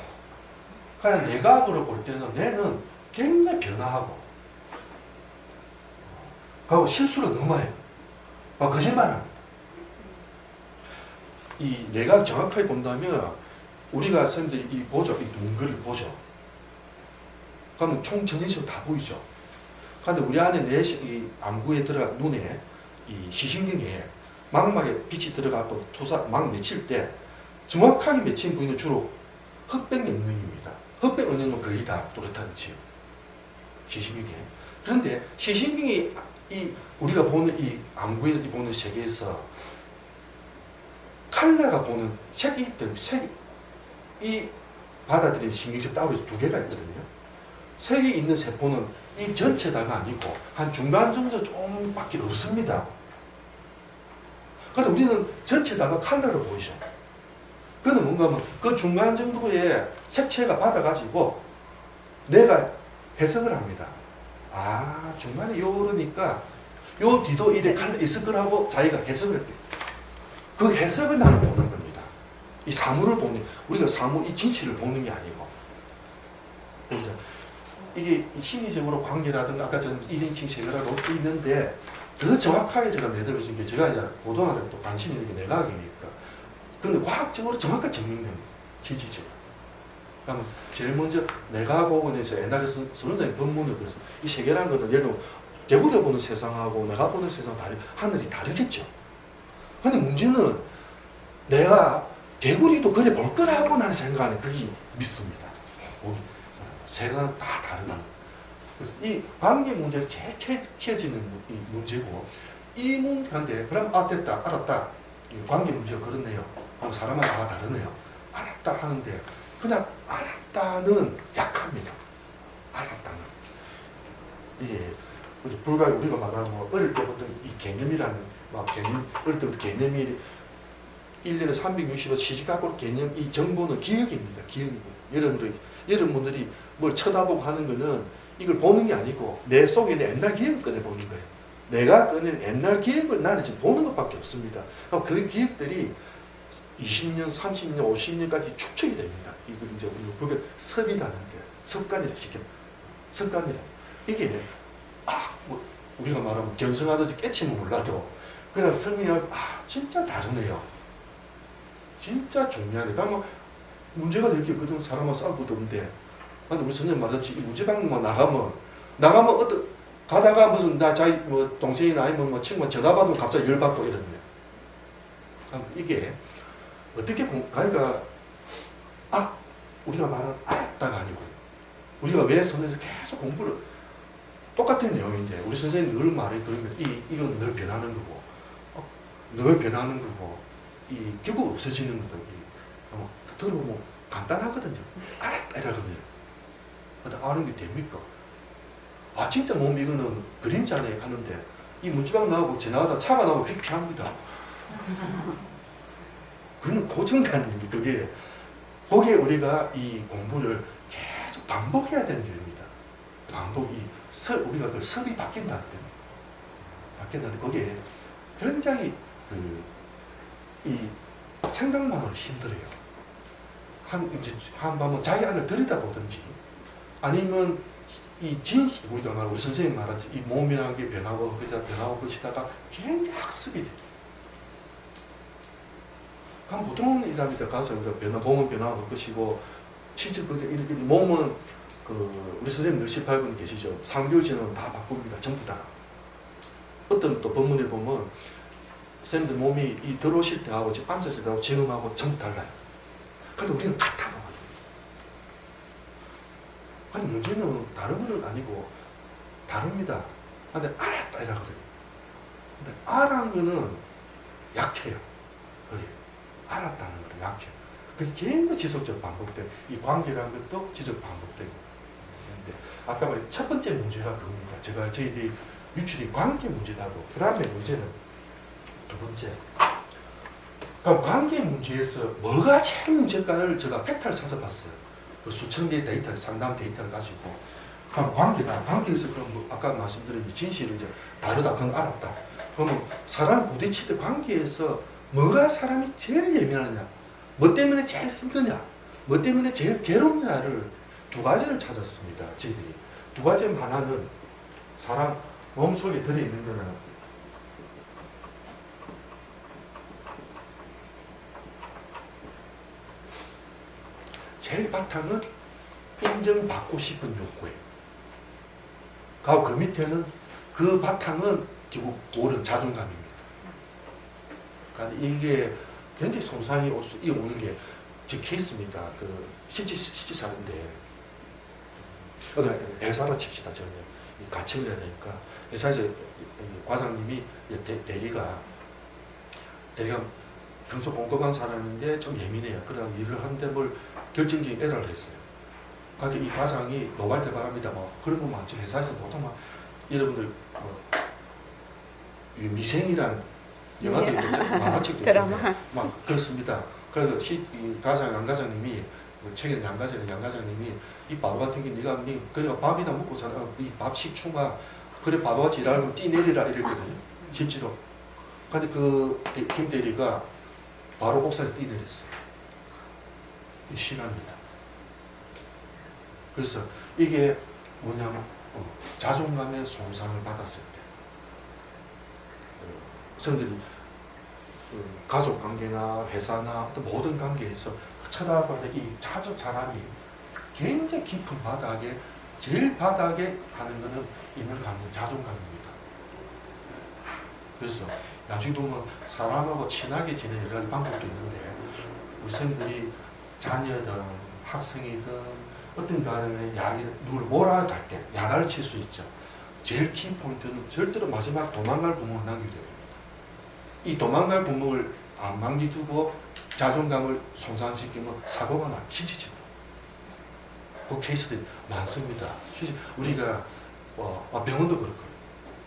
그러나 뇌과학으로 볼 때는 뇌는 굉장히 변화하고 그리고 실수를 너무 해요. 거짓말합니다. 이 뇌가 정확하게 본다면 우리가 선생님들이 이 둥글이 보죠. 그러면 총 정신적으로 다 보이죠. 그런데 우리 안에 이 안구에 들어가 눈에 이 시신경에 망막에 빛이 들어가고 막 맺힐 때 정확하게 맺힌 부위는 주로 흑백 영역입니다. 흑백 영역은 거의 다 뚜렷하지. 시신경에. 그런데 시신경이 우리가 보는 이 안구에서 보는 세계에서 칼라가 보는 색이 받아들이는 신경색 따로 두 개가 있거든요. 색이 있는 세포는 이 전체다가 아니고 한 중간 정도 좀밖에 없습니다. 그런데 우리는 전체다가 칼라로 보이죠. 그는 뭔가 하면 그 중간 정도의 색채가 받아가지고 내가 해석을 합니다. 중간에 요러니까 요 뒤도 이래 칼라 있을 거라고 자기가 해석을 했대요. 그 해석을 나는 보는 겁니다. 이 사물을 보는, 우리가 이 진실을 보는 게 아니고. 그렇죠? 이게 심리적으로 관계라든가 아까 저는 1인칭 세계라고 있는데 더 정확하게 제가 내드려진 게 제가 이제 고등학교 또 관심이 있는 게 뇌과학이니까. 근데 과학적으로 정확하게 증명된 실질적으로. 그러면 제일 먼저 뇌과학원에서 옛날에 선원장이 법문을 그래서 이 세계라는 거는 예를 들어 개구리가 보는 세상하고 내가 보는 세상 하늘이 다르겠죠. 근데 문제는 내가 개구리도 그래 볼 거라고 나는 생각하는 그게 믿습니다. 세상은 다 다르다. 그래서 이 관계 문제에서 제일 커지는 이 문제고 이 문제인데 그럼 됐다 알았다 관계 문제가 그렇네요. 사람마다 다 다르네요. 알았다 하는데 그냥 알았다는 약합니다. 알았다는 이게 불과 우리가 말하는 어릴 때부터 이 개념이라는 어릴 때부터 개념이 1년에 360일 시시각오로 개념, 이 정보는 기억입니다. 기억이고. 여러분들이 뭘 쳐다보고 하는 거는 이걸 보는 게 아니고 내 속에 내 옛날 기억을 꺼내보는 거예요. 내가 꺼낸 옛날 기억을 나는 지금 보는 것밖에 없습니다. 그럼 그 기억들이 20년, 30년, 50년까지 축적이 됩니다. 이걸 이제 우리가 섭이라는데 습관이라 시켜. 습관이라. 이게 우리가 말하면 견성하듯이 깨치면 몰라도 그냥 성의가 진짜 다르네요. 진짜 중요하네. 그러면 문제가 될 게 그동안 사람하고 싸울 것도 없는데 근데 우리 선생님 말했듯이 이 문제방만 나가면 가다가 무슨 자기 동생이나 아니면 친구가 전화 받으면 갑자기 열받고 이러는데 이게 어떻게 그러니까 우리가 말하는 알았다가 아니고 우리가 왜 선생님에서 계속 공부를 똑같은 내용인데 우리 선생님 늘 말을 들으면 이건 늘 변하는 거고 늘 변하는 거고 이 결국 없어지는 거다. 들어보면 간단하거든요. 알았다 이러거든요. 근데 아는 게 됩니까? 아 진짜 몸 이거는 그림자네 하는데 이 문지방 나오고 지나가다 차가 나오고 휙 피합니다. 그는 고정관념이 그게 거기에 우리가 이 공부를 계속 반복해야 되는 교육입니다. 반복이 우리가 그 섭이 바뀐다는데 거기에 굉장히 이 생각만으로 힘들어요. 한번 자기 안을 들여다보든지 아니면 이 진실 우리가 우리 선생님 말하지 이 몸이라는 게 변하고 그러다가 굉장히 학습이 돼요. 그럼 보통 일합니다. 가서 몸은 변화할 것이고 실제 몸은 우리 선생님 18분 계시죠. 3개월 지나면 다 바꿉니다. 전부 다. 어떤 또 본문에 보면 선생님들 몸이 이 들어오실 때하고 지금 앉았을 때하고 지금하고 전부 달라요. 근데 우리는 같아 보거든요. 아니 문제는 다른 건 아니고 다릅니다. 근데 알았다 이러거든요. 근데 알한 거는 약해요. 그게 알았다는 거는 약해요. 그게 계속 지속적으로 반복돼요. 이 관계라는 것도 지속 반복되고. 근데 아까 말한 첫 번째 문제가 그겁니다. 저희들이 유출이 관계 문제다고. 그 다음에 문제는 두 번째. 그럼 관계 문제에서 뭐가 제일 문제일까를 제가 팩트를 찾아봤어요. 그 수천 개의 데이터, 상담 데이터를 가지고. 그럼 관계다. 관계에서 그럼 아까 말씀드린 진실을 이제 다르다. 그건 알았다. 그러면 사람 부딪힐 때 관계에서 뭐가 사람이 제일 예민하냐? 뭐 때문에 제일 힘드냐? 뭐 때문에 제일 괴롭냐를 두 가지를 찾았습니다. 저희들이. 두 가지 중 하나는 사람 몸속에 들어있는 거는 제일 바탕은 인정받고 싶은 욕구예요. 그 밑에는 그 바탕은 결국 옳은 자존감입니다. 그러니까 이게 굉장히 손상이 오는 게 제 케이스입니다. 실제 사례인데 회사로 칩시다. 저는 같이 일해야 되니까 회사에서 과장님이 대리가 평소 꼼꼼한 사람인데 좀 예민해요. 그래서 일을 하는데 뭘 결정적인 에러를 했어요. 그러니까 이 과장이 노발대 바랍니다. 그런 거 많죠. 회사에서 보통 여러분들 미생이란 영화도 있죠. 만화책도 있는데 막 그렇습니다. 그래서 양 과장님이 최근에 양 과장님이 이 바보 같은 게 네가 그래 밥이나 먹고 살아 이 밥 식충가 그래 바보같이 일하면 뛰내리라 이랬거든요. 실제로. 근데 김 대리가 바로 복사해서 뛰내렸어요. 싫어합니다. 그래서 이게 뭐냐면 자존감의 손상을 받았을 때 선생님들이 가족 관계나 회사나 어떤 모든 관계에서 쳐다보는 이 사람이 굉장히 깊은 바닥에 제일 바닥에 하는 것은 인물감정, 자존감입니다. 그래서 나중에 보면 사람하고 친하게 지내는 여러 가지 방법도 있는데 우리 선생님들이 자녀든 학생이든 어떤 가정에 누굴 몰아갈 때 야단을 칠 수 있죠. 제일 키포인트는 절대로 마지막 도망갈 구멍을 남기게 됩니다. 이 도망갈 구멍을 안 남기두고 자존감을 손상시키면 사고가 나, 실질적으로. 그 케이스들이 많습니다. 우리가 병원도 그렇고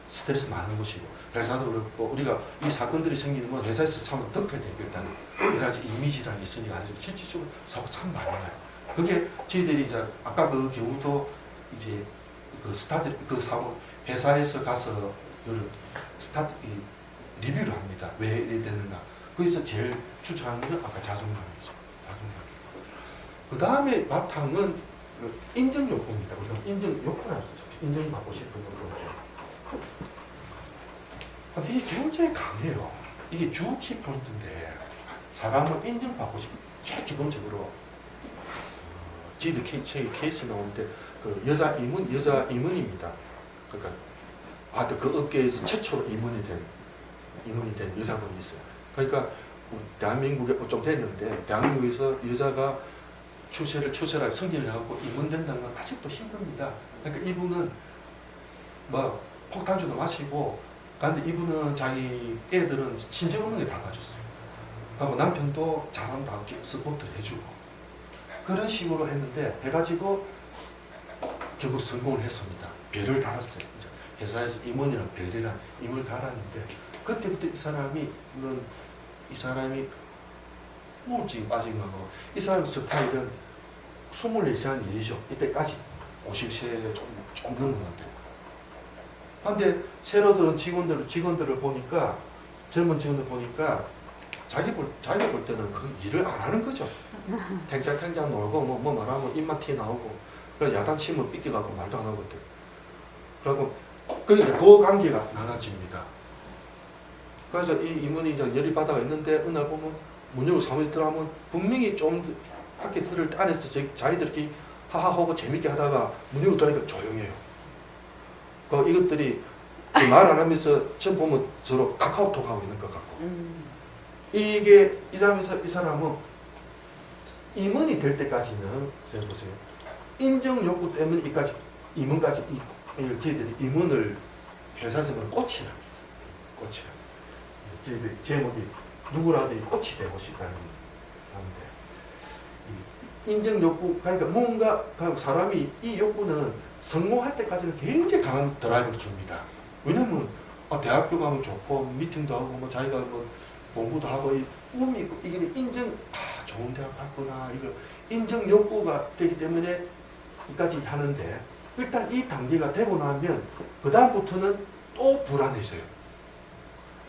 스트레스 많은 곳이고 회사도 그렇고 우리가 이 사건들이 생기면 회사에서 참 덮여야 되고 일단은 여러 가지 이미지라는 게 있으니까 아니지만 실질적으로 사고 참 많이 나요. 그게 저희들이 이제 아까 그 경우도 이제 그 사고 회사에서 가서 리뷰를 합니다. 왜 이래 됐는가. 거기서 제일 추천하는 건 아까 자존감이죠. 자존감. 그 다음에 바탕은 인정 욕구입니다. 우리가 인정 욕구라고 하죠. 인정받고 싶은 욕구. 근데 이게 굉장히 강해요. 이게 주 키포인트인데 사람은 인정받고 싶은 제일 기본적으로 저희도 케이스 나올 때 여자 임원입니다. 그러니까 그 업계에서 최초로 임원이 된 여자분이 있어요. 그러니까 대한민국에 좀 됐는데 대한민국에서 여자가 추세를 승진을 하고 임원된다는 건 아직도 힘듭니다. 그러니까 이분은 폭탄주도 마시고 근데 이분은 자기 애들은 친정어머니 다 봐줬어요. 그리고 남편도 잘한다 서포트를 해주고 그런 식으로 했는데 해가지고 결국 성공을 했습니다. 별을 달았어요. 이제 회사에서 임원이랑 별이랑 임을 달았는데 그때부터 이 사람이 물론 이 사람이 우울증 빠진 거고 이 사람 스타일은 24세 한 일이죠. 이때까지 50세 좀 넘었는데. 근데 새로 들은 직원들을 보니까 젊은 직원들 보니까 자기가 볼 때는 그 일을 안 하는 거죠. 탱장탱장 놀고 뭐 말하면 입만 튀 나오고 그래 야단치면 삐끼갖고 말도 안 하고 그러고 그러니까 그 관계가 나눠집니다. 그래서 이 임원이 이제 열이 받아가 있는데 어느 날 보면 문 열고 사무실 들어가면 분명히 좀 밖에 들을 때 안에서 자기들끼리 하하하고 재밌게 하다가 문 열고 들어가니까 조용해요. 그 이것들이 말 안 하면서 전 보면 서로 카카오톡 하고 있는 것 같고 이게 이 사람은 임원이 될 때까지는 보세요. 인정 욕구 때문에 이까지 임원까지 저희들이 임원을 회사에서 꽃이랍니다. 꽃이랍니다. 저희들이 제목이 누구라도 꽃이 되고 싶다는 건데 인정 욕구 그러니까 뭔가 사람이 이 욕구는 성공할 때까지는 굉장히 강한 드라이브를 줍니다. 왜냐면 대학교 가면 좋고 미팅도 하고 뭐 자기가 뭐 공부도 하고 꿈이 있고 이게 인정 좋은 대학 갔구나 이거 인정 욕구가 되기 때문에 이까지 하는데 일단 이 단계가 되고 나면 그 다음부터는 또 불안해져요.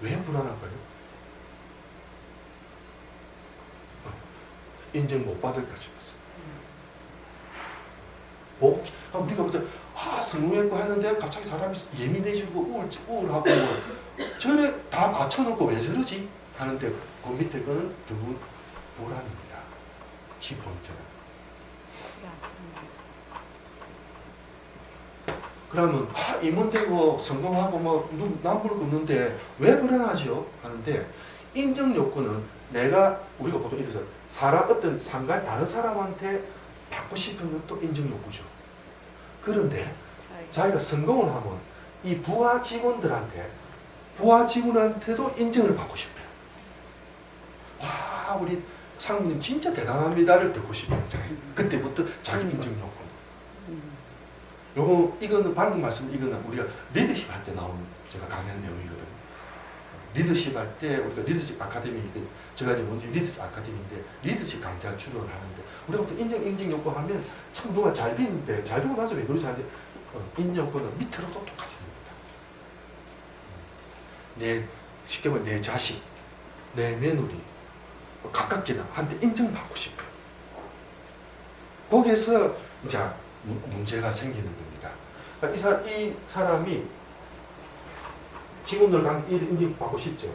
왜 불안할까요? 인정 못 받을까 싶었어요. 우리가 볼 때 성공했고 하는데 갑자기 사람이 예민해지고 우울하고 저래 다 갖춰놓고 왜 저러지? 하는데 그 밑에 거는 불안입니다. 기본적으로. 그러면 임원되고 성공하고 뭐 남부를 굽는데 왜 불안하죠? 하는데 인정 욕구는 우리가 보통 이래서 어떤 다른 사람한테 받고 싶은 것도 인정 욕구죠. 그런데 자기가 성공을 하면 이 부하 직원한테도 인정을 받고 싶어요. 와, 우리 상무님 진짜 대단합니다를 듣고 싶어요. 그때부터 자기 인정 욕구. 이거는 방금 이거는 우리가 리더십 할 때 나온 제가 강의한 내용이거든요. 리더십 할 때 우리가 리더십 아카데미, 제가 이제 먼저 리더십 아카데미인데 리더십 강좌 출연을 하는데 우리가 보통 인정 욕구 하면 참 누가 잘 비는데 잘 비고 나서 왜 그러지 하는데 인정 욕구는 밑으로도 똑같이 됩니다. 쉽게 말하면 내 자식, 내 며느리 가깝게나 한테 인정받고 싶어요. 거기에서 이제 문제가 생기는 겁니다. 그러니까 이 사람이 직원들 인정받고 싶죠.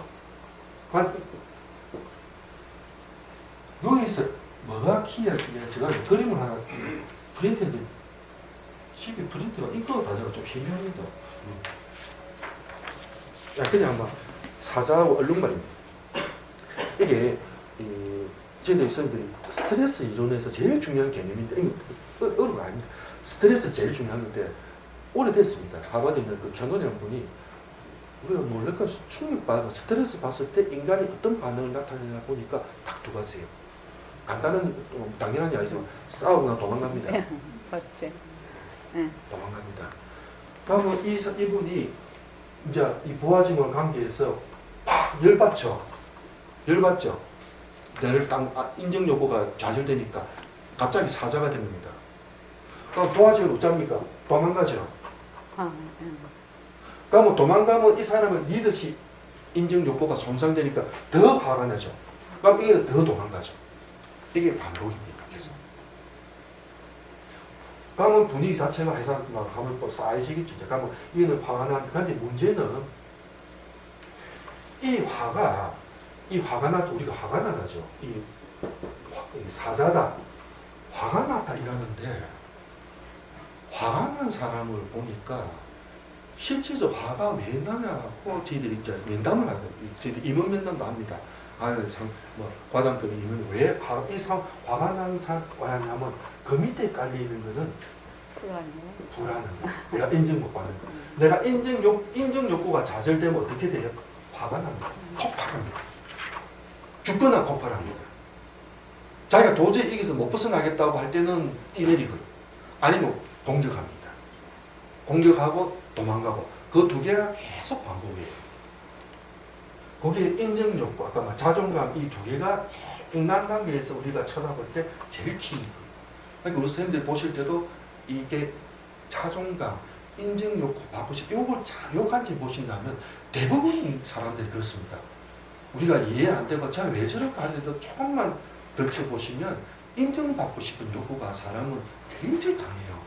여기서 뭐가 키야? 제가 그림을 하나 프린트인데 집에 프린트가 잉크가 다 돼가 좀 희미합니다. 그냥 막 사자하고 얼룩말입니다. 이게 저희들 학생들이 스트레스 이론에서 제일 중요한 개념인데 이거 어려운 거 아닙니까? 스트레스 제일 중요한 건데 오래됐습니다. 하버드에 있는 그 견원형 분이 우리가 놀랄까 충격받고 스트레스 받을 때 인간이 어떤 반응을 나타내나 보니까 딱 두 가지예요. 간단한 당연한 이야기지만 싸우거나 도망갑니다. 그렇지. 도망갑니다. 그러면 이분이 이제 이 부하직원 관계에서 팍 열받죠. 내를 인정 요구가 좌절되니까 갑자기 사자가 된 겁니다. 그럼 부하직원 어쩝니까? 도망가죠. 그러면 도망가면 이 사람은 리더십 인정 욕구가 손상되니까 더 화가 나죠. 그럼 이게 더 도망가죠. 이게 반복입니다. 계속. 그러면 분위기 자체가 회사 막 가면 또 쌓이시겠죠. 그러면 이거는 화가 나는데 근데 문제는 이 화가 나도 우리가 화가 나죠. 이 사자다. 화가 났다 이러는데 화가 난 사람을 보니까 실제로 화가 왜 나냐고 저희들이 이제 면담을 하거든요. 저희들 임원 면담도 합니다. 과장급이 임원 왜 화가 난 사람이냐면 그 밑에 깔리는 거는 불안한 거야. 내가 인정 못 받는 거. 내가 인정 욕구가 좌절되면 어떻게 돼요? 화가 납니다. 폭발합니다. 죽거나 폭발합니다. 자기가 도저히 여기서 못 벗어나겠다고 할 때는 뛰내리고 아니면 공격합니다. 공격하고 도망가고 그 두 개가 계속 반복이에요. 거기에 인정 욕구, 아까 말 자존감 이 두 개가 제일 인간관계에서 우리가 쳐다볼 때 제일 키인 거예요. 그러니까 우리 선생님들 보실 때도 이게 자존감, 인정 욕구, 바꾸시 요걸 요 간지 보신다면 대부분 사람들이 그렇습니다. 우리가 이해 안 되고 자 왜 저럴까 하는데도 조금만 덜쳐보시면 인정받고 싶은 욕구가 사람은 굉장히 강해요.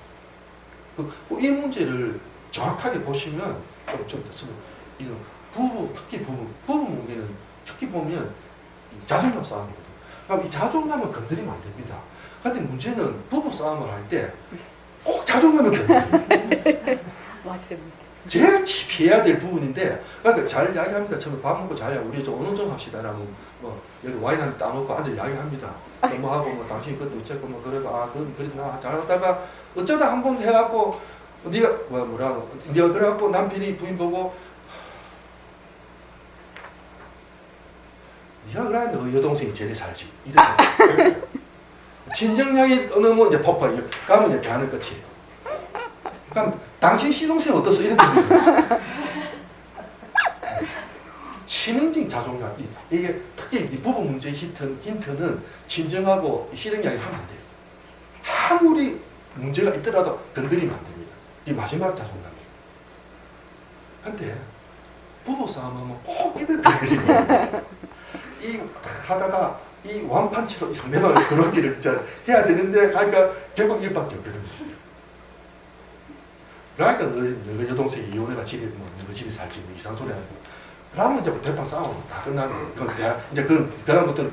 이 문제를 정확하게 보시면 좀 됐으면 특히 부부 문제는 특히 보면 자존감 싸움이거든. 그럼 이 자존감을 건드리면 안 됩니다. 근데 문제는 부부 싸움을 할 때 꼭 자존감을 건드려요. 맞습니다. 제일 피해야 될 부분인데, 그러니까 잘 이야기합니다. 처음에 밥 먹고 자야 우리 좀 어느 정도 합시다라고 여기 와인 한 잔 따놓고 앉아 이야기합니다. 뭐 하고 뭐 당신이 그때 어쨌고 뭐 그래가 그러나 잘하다가 어쩌다 한 번 해갖고 네가 뭐라고 네가 그래갖고 남편이 부인 보고 네가 그래 너 여동생이 제일 살지 이러잖아. 친정량이 넘으면 이제 폭발. 그러면 이렇게 하는 끝이에요. 그럼 당신 시동생 어떻소? 이렇게 됩니다. 치명적인 자존감. 이게 특히 이 부부 문제 힌트는 친정하고 시동량이 하면 안 돼요. 아무리 문제가 있더라도 건드리면 안 됩니다. 이게 마지막 자존감이에요. 근데 부부 싸움하면 꼭 입을 건드리면 이 하다가 이 완판치로 이 상대방을 그러기를 해야 되는데 그러니까 결국 이밖에 없거든요. 그러니까 너 여동생이 이혼해가 집에 너 집에 살지 뭐 이상 소리 하고 그러면 이제 대판 싸움 다 끝나는 그건 이제 그다음부터는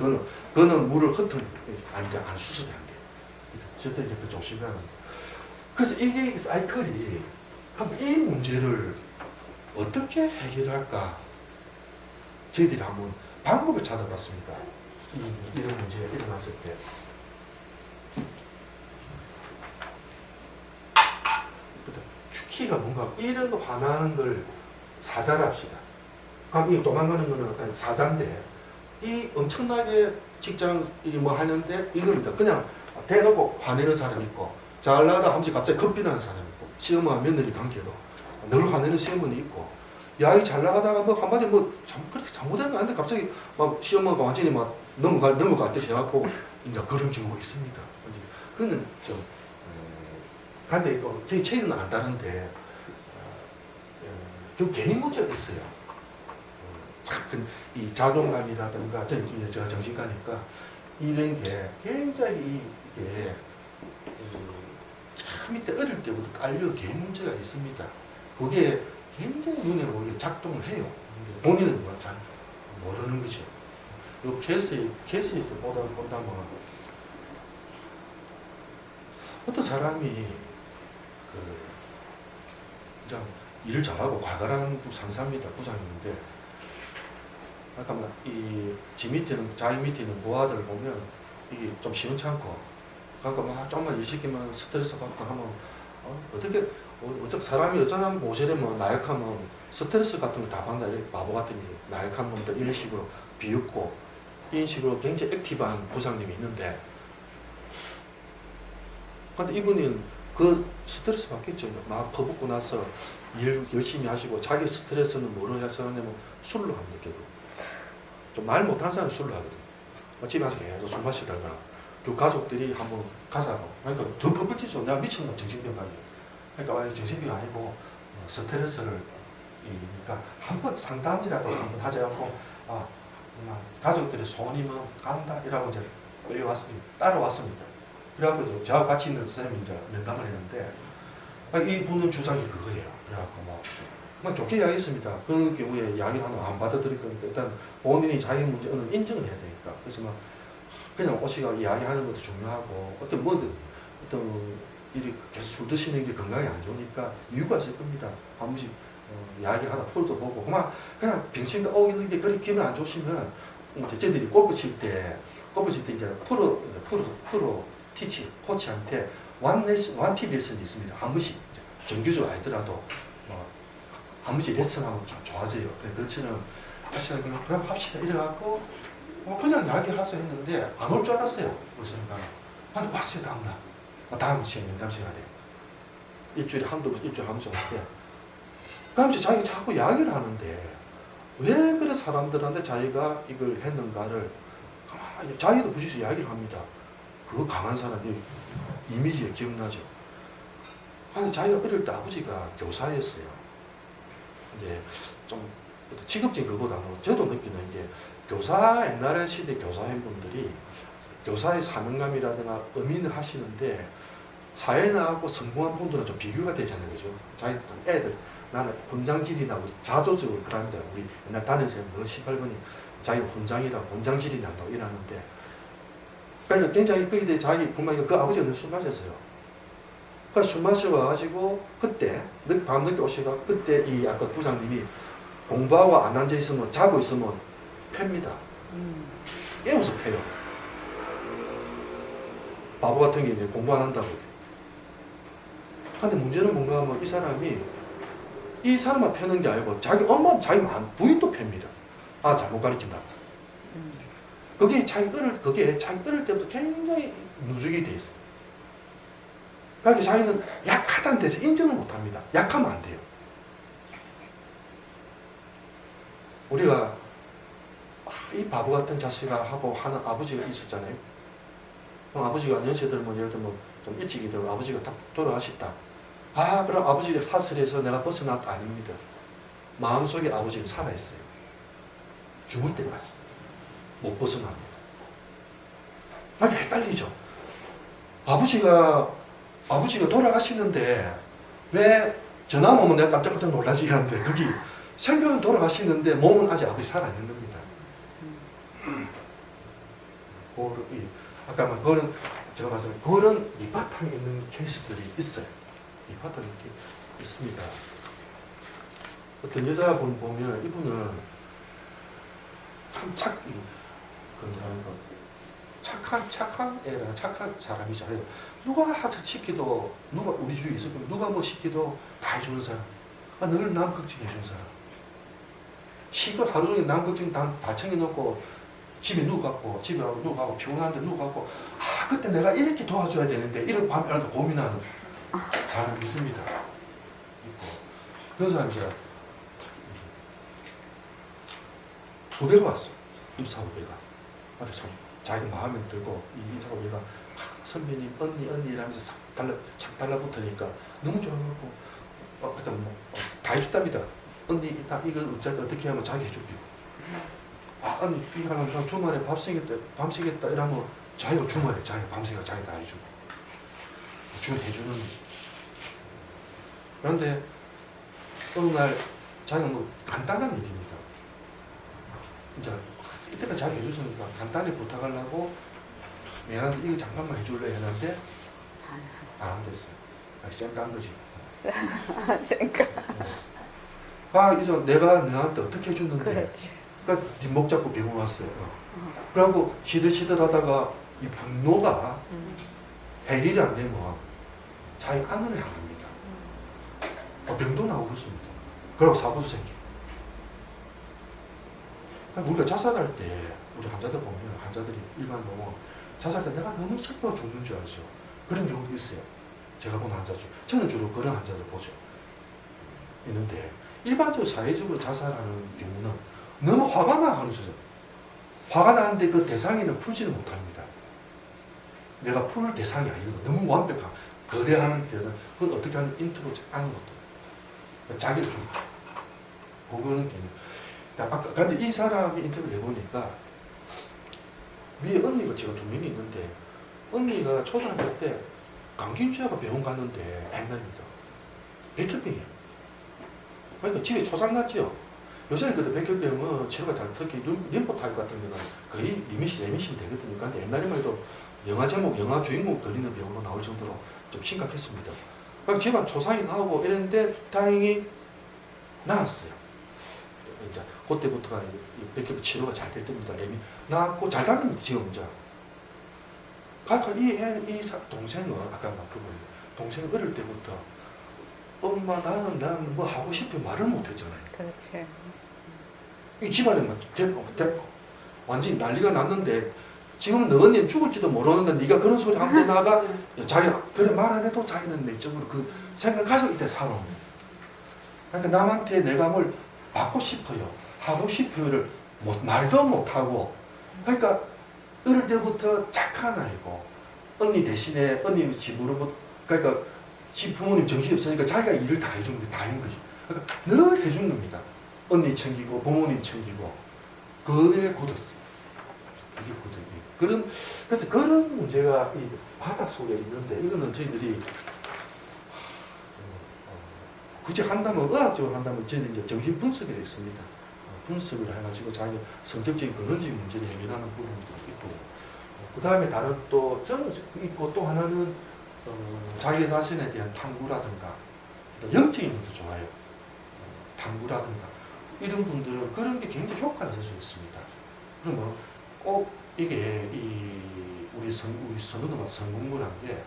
그거는 물을 흩은 안 수습이 안 돼. 그래서 절대 이제 그 조심하는. 그래서 이게 사이클이 그럼 이 문제를 어떻게 해결할까? 저희들이 한번 방법을 찾아봤습니다. 이런 문제가 일어났을 때. 키가 뭔가 이런 화나는 걸 사자를 합시다. 그럼 이 도망가는 거는 사자인데 이 엄청나게 직장 뭐 하는데 이겁니다. 그냥 대놓고 화내는 사람이 있고 잘 나가다 하면서 갑자기 겁이 나는 사람이 있고 시어머니 며느리 관계도 늘 화내는 시어머니 있고 야이 잘 나가다가 뭐 한마디 뭐 그렇게 잘못한 거 아닌데 갑자기 막 시어머니가 완전히 막 넘어갔듯이 해갖고 이제 그런 경우가 있습니다. 그거는 좀 근데 저희 체질은 안 다른데 그 개인 문제가 있어요. 참 이 자존감이라든가 제가 정신과니까 이런 게 굉장히 이게 참 밑에 어릴 때부터 깔려 개인 문제가 있습니다. 그게 굉장히 눈에 보이게 작동을 해요. 본인은 뭐 잘 모르는 거죠. 요 케이스에서 본다면 어떤 사람이 일을 잘하고 과감한 상사입니다. 부장님인데 잠깐만 자기 밑에 있는 부하들 보면 이게 좀 시원찮고 그러니까 막 조금만 일 시키면 스트레스 받고 하면 어떻게 사람이 어쩌면 모자라면 나약하면 스트레스 같은 거 다 받나 이렇게 바보 같은 게 나약한 놈들 이런 식으로 비웃고 이런 식으로 굉장히 액티브한 부장님이 있는데 근데 이분은 그 스트레스 받겠죠. 막 퍼붓고 나서 일 열심히 하시고 자기 스트레스는 뭐로 해서 하냐면 술로 합니다. 결국 좀 말 못하는 사람은 술로 하거든. 집에 와서 계속 술 마시다가 그 가족들이 한번 가자고 그러니까 더 퍼붓지죠. 내가 미쳤나 정신병까지. 그러니까 정신병 아니고 스트레스를 그러니까 한번 상담이라도 한번 하자고 가족들의 손이면 간다 이라고 이제 끌려왔습니다. 따라왔습니다. 그래갖고 저하고 같이 있는 선생님이 이제 면담을 했는데 이분은 주장이 그거예요. 그래갖고 뭐 좋게 이야기했습니다. 그 경우에 이야기를 하나 안 받아들일 거니까 일단 본인이 자기 문제는 인정을 해야 되니까 그래서 막 그냥 오시가 이야기하는 것도 중요하고 어떤 일이 계속 술 드시는 게 건강에 안 좋으니까 이유가 있을 겁니다. 한 번씩 이야기하다 풀도 보고 그냥 병신가 오는 게 그렇게 기분 안 좋으시면 이제 저희들이 골프 칠 때 이제 프로 티치 코치한테 원티 레슨이 있습니다. 한 번씩 정규적으로 아니더라도 한 번씩 레슨하면 좀 좋아져요. 그것처럼 합시다. 그럼 합시다. 이래갖고 그냥 이야기하세요 했는데 안 올 줄 알았어요. 그래서 근데 왔어요 다음날. 다음 시간 면담 시간에. 일주일에 한두 번, 일주일에 한 번씩 할게. 그럼 이제 자기가 자꾸 이야기를 하는데 왜 그래 사람들한테 자기가 이걸 했는가를 가만히 자기도 부지에서 이야기를 합니다. 그 강한 사람이 이미지에 기억나죠. 아니 자기가 어릴 때 아버지가 교사였어요. 이제 좀 직업적인 것보다는 저도 느끼는 게 교사 옛날에 시대 교사인 분들이 교사의 사명감이라든가 의미를 하시는데 사회 나가고 성공한 분들은 좀 비교가 되잖아요. 그죠? 자기 애들 나는 혼장질이 나고 자조적으로 그런데 우리 옛날 단에서 늘 18번이 자기 혼장이라 혼장질이 난다고 이러는데 그러니까 굉장히 거기에 대해 자기 부모가 그 아버지가 늘 술 마셨어요. 그래서 술 마셔가지고 그때 밤늦게 오시가 그때 이 아까 부장님이 공부하고 안 앉아 있으면 자고 있으면 팹니다. 깨워서 패요. 바보 같은 게 이제 공부 안 한다고. 근데 문제는 뭔가 하면 이 사람이 이 사람만 패는 게 아니고 자기 엄마, 자기 부인도 팹니다. 아, 잘못 가르친다고. 그게 자기 어릴 때부터 굉장히 누적이 돼 있어요. 그러니까 자기는 약하다는 데서 인정을 못 합니다. 약하면 안 돼요. 우리가 이 바보 같은 자식아 하고 하는 아버지가 있었잖아요. 그럼 아버지가 연세 들면 예를 들면 좀 일찍이 되고 아버지가 다 돌아가셨다. 아, 그럼 아버지가 사슬에서 내가 벗어났다. 아닙니다. 마음속에 아버지는 살아있어요. 죽을 때까지 못 벗어납니다. 막 헷갈리죠. 아버지가 돌아가시는데 왜 전화 오면 내가 깜짝깜짝 놀라지 이러는데 거기 생각은 돌아가시는데 몸은 아직 아버지 살아있는 겁니다. 아까 말 그거는 제가 말씀드린 그런 밑바탕에 있는 케이스들이 있어요. 밑바탕에 있습니다. 어떤 여자분 보면 이분은 참 착한 애라 착한 사람이잖아요. 누가 하자 시키도 누가 우리 주위에 있을 거면 누가 뭐 시키도 다 해주는 사람. 늘 남 걱정해 주는 사람. 시급 하루 종일 남 걱정 다 챙겨놓고 집에 누워갖고 집에 가고 누워가고 피곤한데 누워갖고 아 그때 내가 이렇게 도와줘야 되는데 이렇게 밤에 알고 고민하는 사람이 있습니다. 있고 그런 사람이 제가 후배가 왔어. 입사 후배가. 근데 참 자기 마음에 들고 이 입사 후배가 선배님 언니 이러면서 착 달라붙으니까 너무 좋아갖고 다 해줬답니다. 언니 이거 어떻게 하면 자기 해주고 아, 언니, 이거 하면 주말에 밤새겠다 이러면 자기가 주말에 밤새가 자기 다 해주고 해주는 거지. 그런데 어느 날 자기가 뭐 간단한 일입니다. 이제 이때까지 자기 해줬으니까 간단히 부탁하려고 미안한데 이거 잠깐만 해줄래 했는데 안 한댔어요. 쌩깐 거지. 아, 이제 내가 너한테 어떻게 해줬는데 그렇지. 그러니까 뒷목 잡고 병원 왔어요. 그러고 시들시들 하다가 이 분노가 해결이 안 되면 자기 안으로 향합니다. 병도 나오고 그렇습니다. 그리고 사고도 생기고. 우리가 자살할 때 우리 환자들 보면 환자들이 일반 보면 자살할 때 내가 너무 슬퍼 죽는 줄 알죠. 그런 경우도 있어요. 제가 본 환자 중 저는 주로 그런 환자들 보죠. 있는데 일반적으로 사회적으로 자살하는 경우는 너무 화가 나 하는 수준. 화가 나는데 그 대상에는 풀지를 못합니다. 내가 풀 대상이 아니거든. 너무 완벽한 거대한 대상. 그건 어떻게 하면 인트로 하는 것도. 자기를 좀. 그거는 아까 근데 이 사람이 인터뷰를 해보니까 위에 언니가 제가 두 명이 있는데 언니가 초등학교 때 감기주사가 병원 갔는데 옛날입니다. 백혈병이에요. 그러니까 집에 초상났죠. 요새는 그때 백혈병은 치료가 잘 특히 림포타입 같은 경우는 거의 레미션 되거든요. 근데 옛날에만 해도 영화 제목, 영화 주인공 걸리는 병으로 나올 정도로 좀 심각했습니다. 그러니까 집안 초상이 나오고 이랬는데 다행히 나았어요. 이제 그때부터가 백혈병 치료가 잘 될 때입니다. 나았고 잘 다닙니다. 지금 이제. 그러니까 이 동생은 아까 막 그거 동생 어릴 때부터 엄마 나는 뭐 하고 싶어 말을 못했잖아요. 그렇지. 이 집안에 막 대고 완전히 난리가 났는데 지금은 너 언니는 죽을지도 모르는데 네가 그런 소리 하면 나가 자기 그래 말 안 해도 자기는 내적으로 그 생각을 가지고 이때 살아오는 거예요. 그러니까 남한테 내가 뭘 받고 싶어요, 하고 싶어요를 말도 못하고, 그러니까 어릴 때부터 착한 아이고 언니 대신에 언니 집으로 그러니까 지 부모님 정신이 없으니까 자기가 일을 다 해주는 게 다인 거죠. 그러니까 늘 해준 겁니다. 언니 챙기고 부모님 챙기고 그게 굳었어. 이게 굳어요. 그래서 그런 문제가 이 바닥 속에 있는데 이거는 저희들이 굳이 한다면 의학적으로 한다면 저희는 이제 정신 분석에 있습니다. 분석을 해가지고 자기 성격적인 근원적인 문제를 해결하는 부분도 있고, 그 다음에 다른 또 저는 있고 또 하나는 자기 자신에 대한 탐구라든가 영적인 것도 좋아요. 탐구라든가 이런 분들은 그런 게 굉장히 효과가 있을 수 있습니다. 그러면 꼭 이게 우리 선우도 성공부라는 게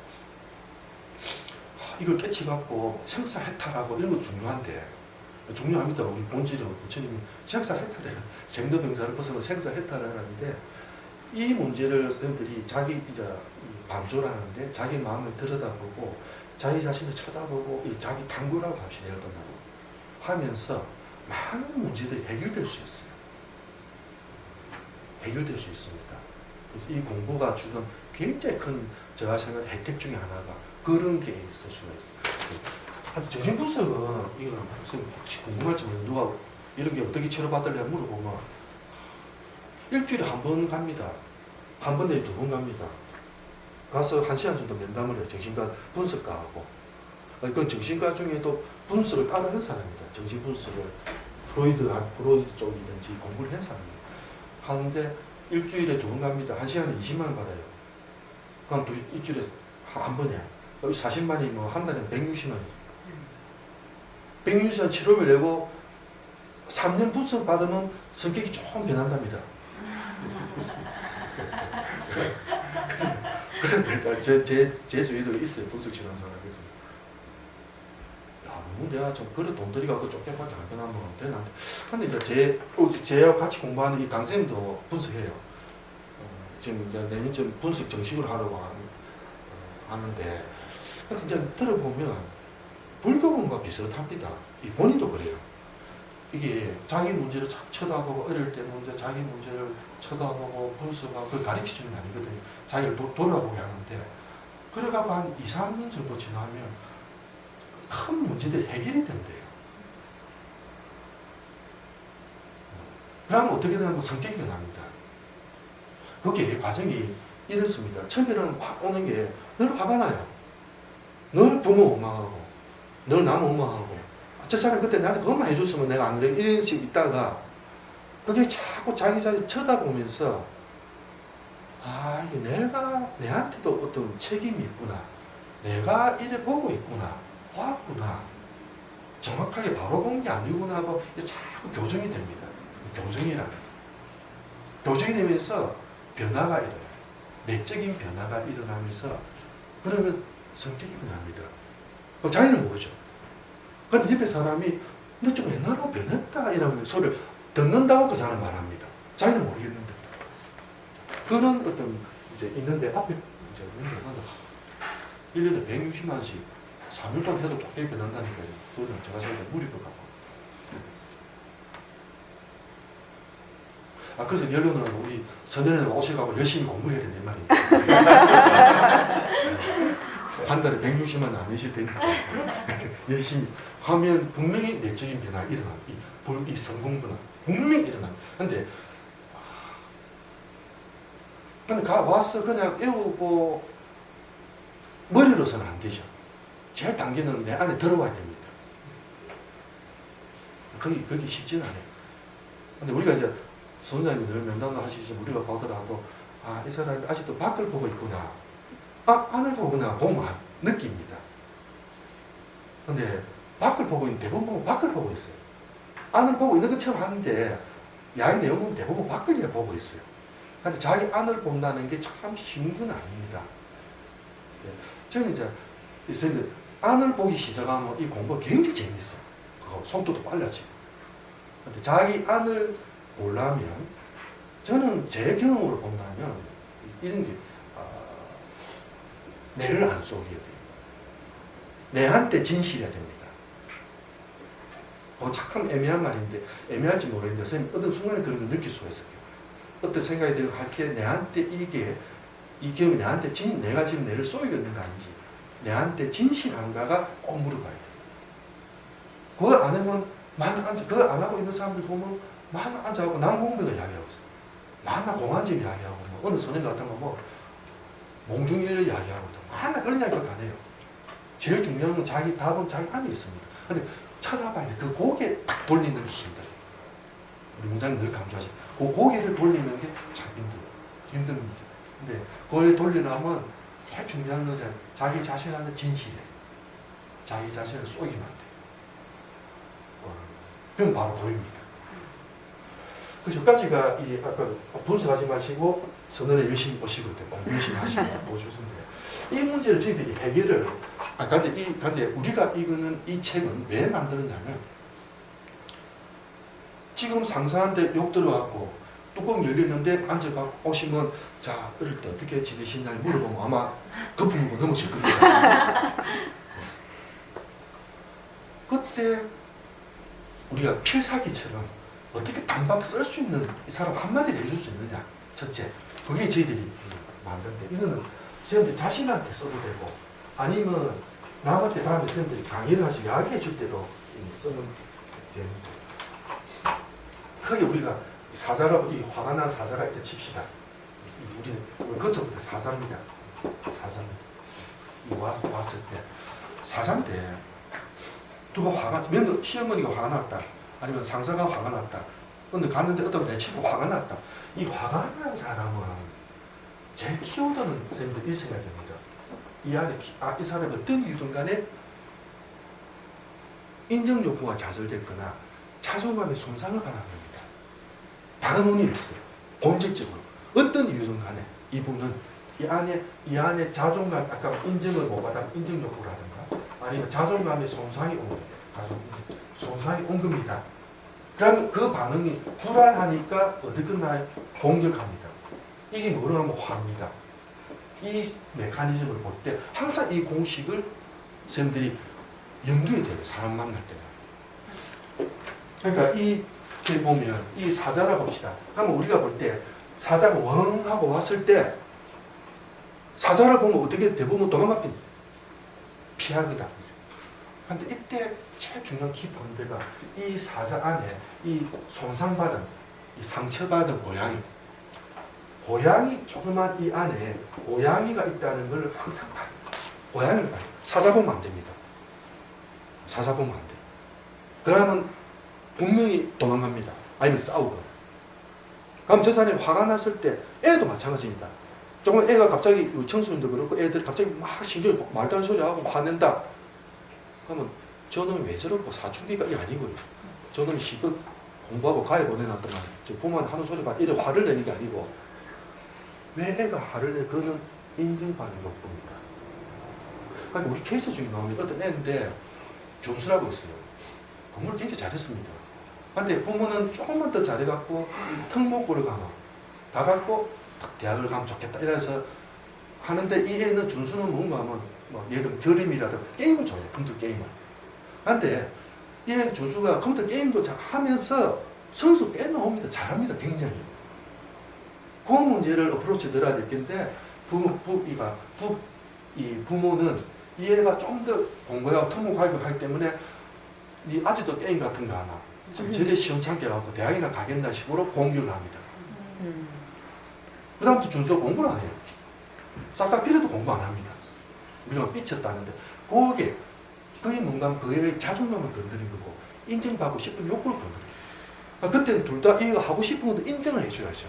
이걸 깨치갖고 생사해탈하고 이런 거 중요합니다. 우리 본질은 부처님이 생사해탈해, 생도병사를 벗어나 생사해탈을 하는데, 이 문제를 선생님들이 자기 이제 반조라는데 자기 마음을 들여다보고 자기 자신을 쳐다보고 자기 탐구라고 합시다. 예를 들면 하면서 많은 문제들이 해결될 수 있어요. 해결될 수 있습니다. 그래서 이 공부가 주는 굉장히 큰 제가 생각하는 혜택 중에 하나가 그런 게 있을 수가 있어요. 정신분석은 이거는 혹시 궁금할지만 누가 이런 게 어떻게 치료받을래 물어보면 일주일에 한 번 갑니다. 한 번 내지 두 번 갑니다. 가서 1시간 정도 면담을 해요. 정신과 분석가하고. 그건 정신과 중에도 분석을 따로 한 사람입니다. 정신분석을 프로이드 쪽이든지 공부를 한 사람이에요. 하는데 일주일에 두 번 갑니다. 1시간에 20만 원 받아요. 그럼 일주일에 한 번에 40만이 뭐 한 달에 160만이죠. 160만 치료비를 내고 3년 분석 받으면 성격이 조금 변한답니다. 제 주위도 있어요. 분석 치료하는 사람이. 그래서 너무 내가 좀 그래 돈 들이갖고 쫓겨밖에 안 변하면 되나. 근데 이제 제와 같이 공부하는 이 강쌤도 분석해요. 지금 이제 내년쯤 분석 정식으로 하려고 하는데, 이제 들어보면 불교문과 비슷합니다. 이 본인도 그래요. 이게 자기 문제를 쳐다보고 어릴 때 문제, 자기 문제를 쳐다보고 분석하고 그걸 가르쳐주는 게 아니거든요. 자기를 돌아보게 하는데, 그래가고 한 2, 3년 정도 지나면 큰 문제들이 해결이 된대요. 그러면 어떻게 되냐면 성격이 변합니다. 그게 과정이 이렇습니다. 처음에는 확 오는 게 늘 화가 나요. 늘 부모 원망하고, 늘 남 원망하고, 저 사람 그때 나한테 그것만 해줬으면 내가 안 그래. 이런 식으로 있다가, 그게 자꾸 자기 자신 쳐다보면서, 이게 내가, 내한테도 어떤 책임이 있구나. 내가 이래 보고 있구나. 왔구나. 정확하게 바로 본 게 아니구나 하고, 자꾸 교정이 됩니다. 교정이라는 게. 교정이 되면서 변화가 일어나요. 내적인 변화가 일어나면서, 그러면 성격이 변합니다. 그럼 자기는 모르죠. 근데 옆에 사람이 너 좀 옛날하고 변했다 이러면 소리를 듣는다고 그 사람 말합니다. 자기는 모르겠는데. 그런 어떤 이제 있는데 앞에 이제 1년에 160만씩 3일 동안 해도 조금 변한다니까요. 그거는 제가 생각해 무리도 가고. 그래서 결론은 우리 선전에는 오셔가고 열심히 공부해야 된단 말입니다. 한 달에 160만 원 안 내실 테니까 열심히 하면 분명히 내적인 변화가 일어나. 이 성공분은 분명히 일어나. 근데 와서 그냥 외우고 머리로서는 안 되죠. 제일 단계는 내 안에 들어와야 됩니다. 그게 쉽지는 않아요. 근데 우리가 이제 선생님이 늘 면담을 하시지만 우리가 보더라도 이 사람이 아직도 밖을 보고 있구나. 안을 보거나 보면 느낍니다. 근데 밖을 보고 있는 대부분 보면 밖을 보고 있어요. 안을 보고 있는 것처럼 하는데 야의 내용은 대부분 밖을 보고 있어요. 근데 자기 안을 본다는 게 참 쉬운 건 아닙니다. 저는 이제 선생님들 안을 보기 시작하면 이 공부가 굉장히 재밌어요. 속도도 빨라지고. 근데 자기 안을 보려면 저는 제 경험으로 본다면 이런 게 내를 안 속여야 돼요. 내한테 진실해야 됩니다. 참 애매한 말인데 애매할지 모르겠는데 선생님 어떤 순간에 그런 걸 느낄 수가 있어요. 어떤 생각이 들고 할 때 내한테 이 경험이 내한테 내가 지금 내를 쏘이고 있는 거 아닌지 내한테 진실한가가 꼭 물어봐야 돼요. 그걸 안 하면 그걸 안 하고 있는 사람들 보면 만 앉아갖고 남공명을 이야기하고 있어요. 만나 공안점 이야기하고 어느 선생 같은 거 몽중일려 이야기하고 만나 그런 이야기밖에 안 해요. 제일 중요한 건 자기 답은 자기 안에 있습니다. 근데 찾아봐야 돼. 그 고개 딱 돌리는 게 힘들어요. 우리 문장님 늘 강조하죠. 그 고개를 돌리는 게 참 힘듭니다. 근데 그걸 돌리려면 제일 중요한 건 자기 자신한테 진실해. 자기 자신을 쏘이면 안 돼요. 그럼 바로 보입니다. 그래서 여기까지가 아까 분석하지 마시고 선언에 열심히 보시고 열심히 하시고 보여주셨는데 이 문제를 저희들이 해결을 근데 우리가 이 책은 왜 만들었냐면 지금 상사한테 욕 들어갖고 뚜껑 열렸는데 앉아갖고 오시면 자 어릴 때 어떻게 지내시냐 물어보면 아마 거품 먹고 넘어질 겁니다. 그때 우리가 필살기처럼 어떻게 단박 쓸 수 있는 이 사람 한마디를 해줄 수 있느냐. 첫째, 그게 저희들이 만드는데 이거는 선생님들 자신한테 써도 되고 아니면 남한테 다음에 선생님들이 강의를 하시고 이야기해 줄 때도 쓰면 됩니다. 크게 우리가 사자가 화가 난 사자가 있다 칩시다. 우리는 그것부터 사자입니다. 왔을 때 사자인데 누가 화가 시어머니가 화가 났다. 아니면 상사가 화가 났다. 근데 갔는데 어떤 내 친구 화가 났다. 이 화가 난 사람은 제일 키워드는 선생님들 이 생각입니다. 이 안에 이 사람이 어떤 이유든 간에 인정욕구가 좌절됐거나 자존감의 손상을 받은 겁니다. 다른 원인이 있어요. 본질적으로 어떤 이유든 간에 이분은 이 안에 자존감 아까 인정을 못 받아 인정욕구라든가 아니면 자존감의 손상이 온 거예요. 손상이 온 겁니다. 그러면 그 반응이 불안하니까 어떻게 끝나요? 공격합니다. 이게 뭐로 하면 화입니다. 이 메커니즘을 볼 때 항상 이 공식을 선생님들이 염두에 둬요. 사람 만날 때는. 그러니까 이렇게 보면 이 사자라 봅시다. 그러면 우리가 볼 때 사자가 왕 하고 왔을 때 사자를 보면 어떻게 대부분 도망갑니다. 피하거든. 그런데 이때 제일 중요한 키포인트가 이 사자 안에 이 손상받은 이 상처받은 고양이 조그만 이 안에 고양이가 있다는 걸 항상 봐요. 고양이를 봐요. 사자 보면 안 됩니다. 사자 보면 안 돼요. 그러면 분명히 도망갑니다. 아니면 싸우거나. 그럼 저 사람이 화가 났을 때 애도 마찬가지입니다. 조금 애가 갑자기 청소년도 그렇고 애들 갑자기 막 신경이 말도 안 소리 하고 화낸다. 그러면 저놈이 왜 저렇고 사춘기가 아니고요. 저놈이 시급 공부하고 가해 보내놨더만 저 부모한테 하는 소리 봐 이래 화를 내는 게 아니고 왜 애가 화를 내? 그거는 인정받는 욕구입니다. 그러니까 우리 케이스 중에 나오는 어떤 애인데 준수라고 있어요. 공부를 굉장히 잘했습니다. 근데 부모는 조금만 더 잘해갖고 특목고를 가갖고 대학을 가면 좋겠다 이래서 하는데 이 애는 준수는 뭔가 하면 예를 들면 그림이라든가 게임을 좋아해요. 컴퓨터 게임을. 근데 이 애 준수가 컴퓨터 게임도 잘 하면서 선수 꽤 나옵니다. 잘합니다. 굉장히. 그 문제를 어프로치 들어야 될 텐데 이 부모는 이 애가 좀 더 공부하고 특목하고 하기 때문에 이 아직도 게임 같은 거 하나 저래 시원찮게 해갖고 대학이나 가겠나 식으로 공유를 합니다. 그 다음부터 준수가 공부를 안 해요. 싹싹 필요도 공부 안 합니다. 우리가 삐쳤다는데 그게 뭔가 그의 자존감을 건드린 거고 인정받고 싶은 욕구를 건드려요. 그때는 둘 다 이거 하고 싶은 것도 인정을 해줘야죠.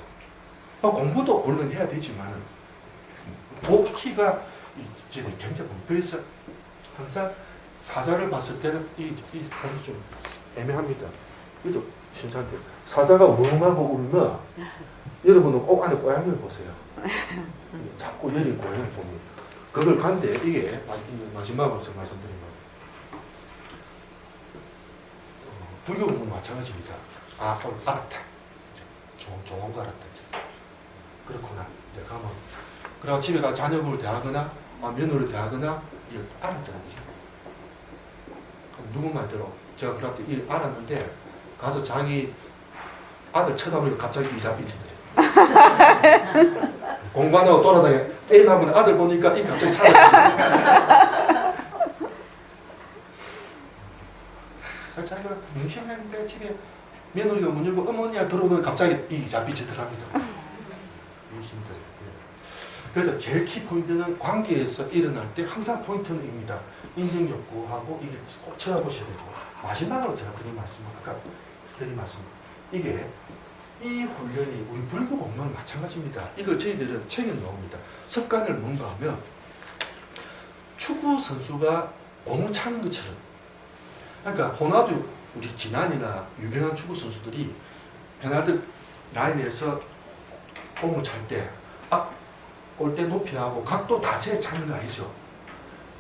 공부도 물론 해야 되지만은 복희가 굉장히 그래서 항상 사자를 봤을 때는 이 사자 좀 애매합니다. 그래도 신사한테 사자가 웅하고 울면 여러분은 꼭 안에 고양이를 보세요. 자꾸 여린 고양이를 보면 그걸 간데 이게 마지막으로 제가 말씀드린 거 불교는 마찬가지입니다. 알았다. 좋은 거 알았다. 그렇구나. 이제 가면 그러고 집에 가 자녀분을 대하거나 며느리를 대하거나 이걸 알았잖아요. 누구 말대로 제가 그럴 때 알았는데 가서 자기 아들 쳐다보니까 갑자기 이자 빚지더래. 공부하다가 돌아다녀 게임 하면 아들 보니까 이 갑자기 사라지더래. 자기가 명심했는데 집에 며느리가 문 열고 어머니가 들어오면 갑자기 이 이자 빚지더랍니다. 이게 힘들어요. 그래서 제일 키 포인트는 관계에서 일어날 때 항상 포인트는 입니다. 인정 욕구하고 이게 꼭 쳐다보셔야 되고 마지막으로 제가 드린 말씀은 아까 드린 말씀 이게 이 훈련이 우리 불교 공무원 마찬가지입니다. 이걸 저희들은 책에 나옵니다. 습관을 뭔가 하면 축구 선수가 공을 차는 것처럼 그러니까 호나두 우리 지난이나 유명한 축구 선수들이 페널티 라인에서 공을 찰 때 골대 높이하고 각도 다 재 차는 거 아니죠.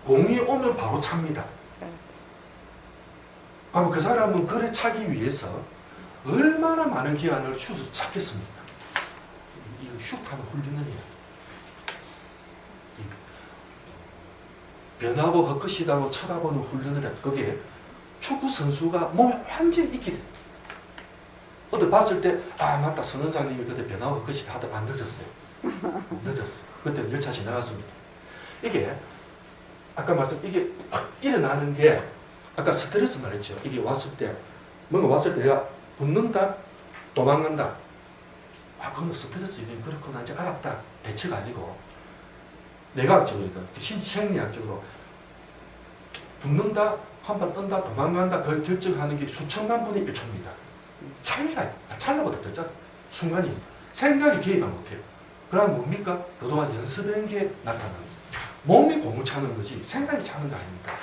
공이 오면 바로 찹니다. 아마 그 사람은 그래 차기 위해서 얼마나 많은 기간을 슛을 찾겠습니까? 이거 슛하는 훈련을 해요. 변하고 헛것이다고 쳐다보는 훈련을 해요. 그게 축구 선수가 몸에 완전히 익게 돼. 어디 봤을 때 맞다 선원장님이 그때 변하고 헛것이다 하다가 안 늦었어요. 늦었어. 그때는 열차 지나갔습니다. 이게 아까 말씀 이게 확 일어나는 게 아까 스트레스 말했죠. 이게 왔을 때 뭔가 왔을 때 내가 붙는다, 도망간다. 그건 스트레스 이게 그렇구나 이제 알았다. 대체가 아니고 내과학적으로 심리학적으로 붙는다, 한번 뜬다, 도망간다. 그걸 결정하는 게 수천만 분의 1초입니다. 찰나보다 더 짧아. 순간입니다. 생각이 개입을 못해요. 그럼 뭡니까? 그동안 연습한 게 나타나는 거죠. 몸이 공을 차는 거지 생각이 차는 거 아닙니다.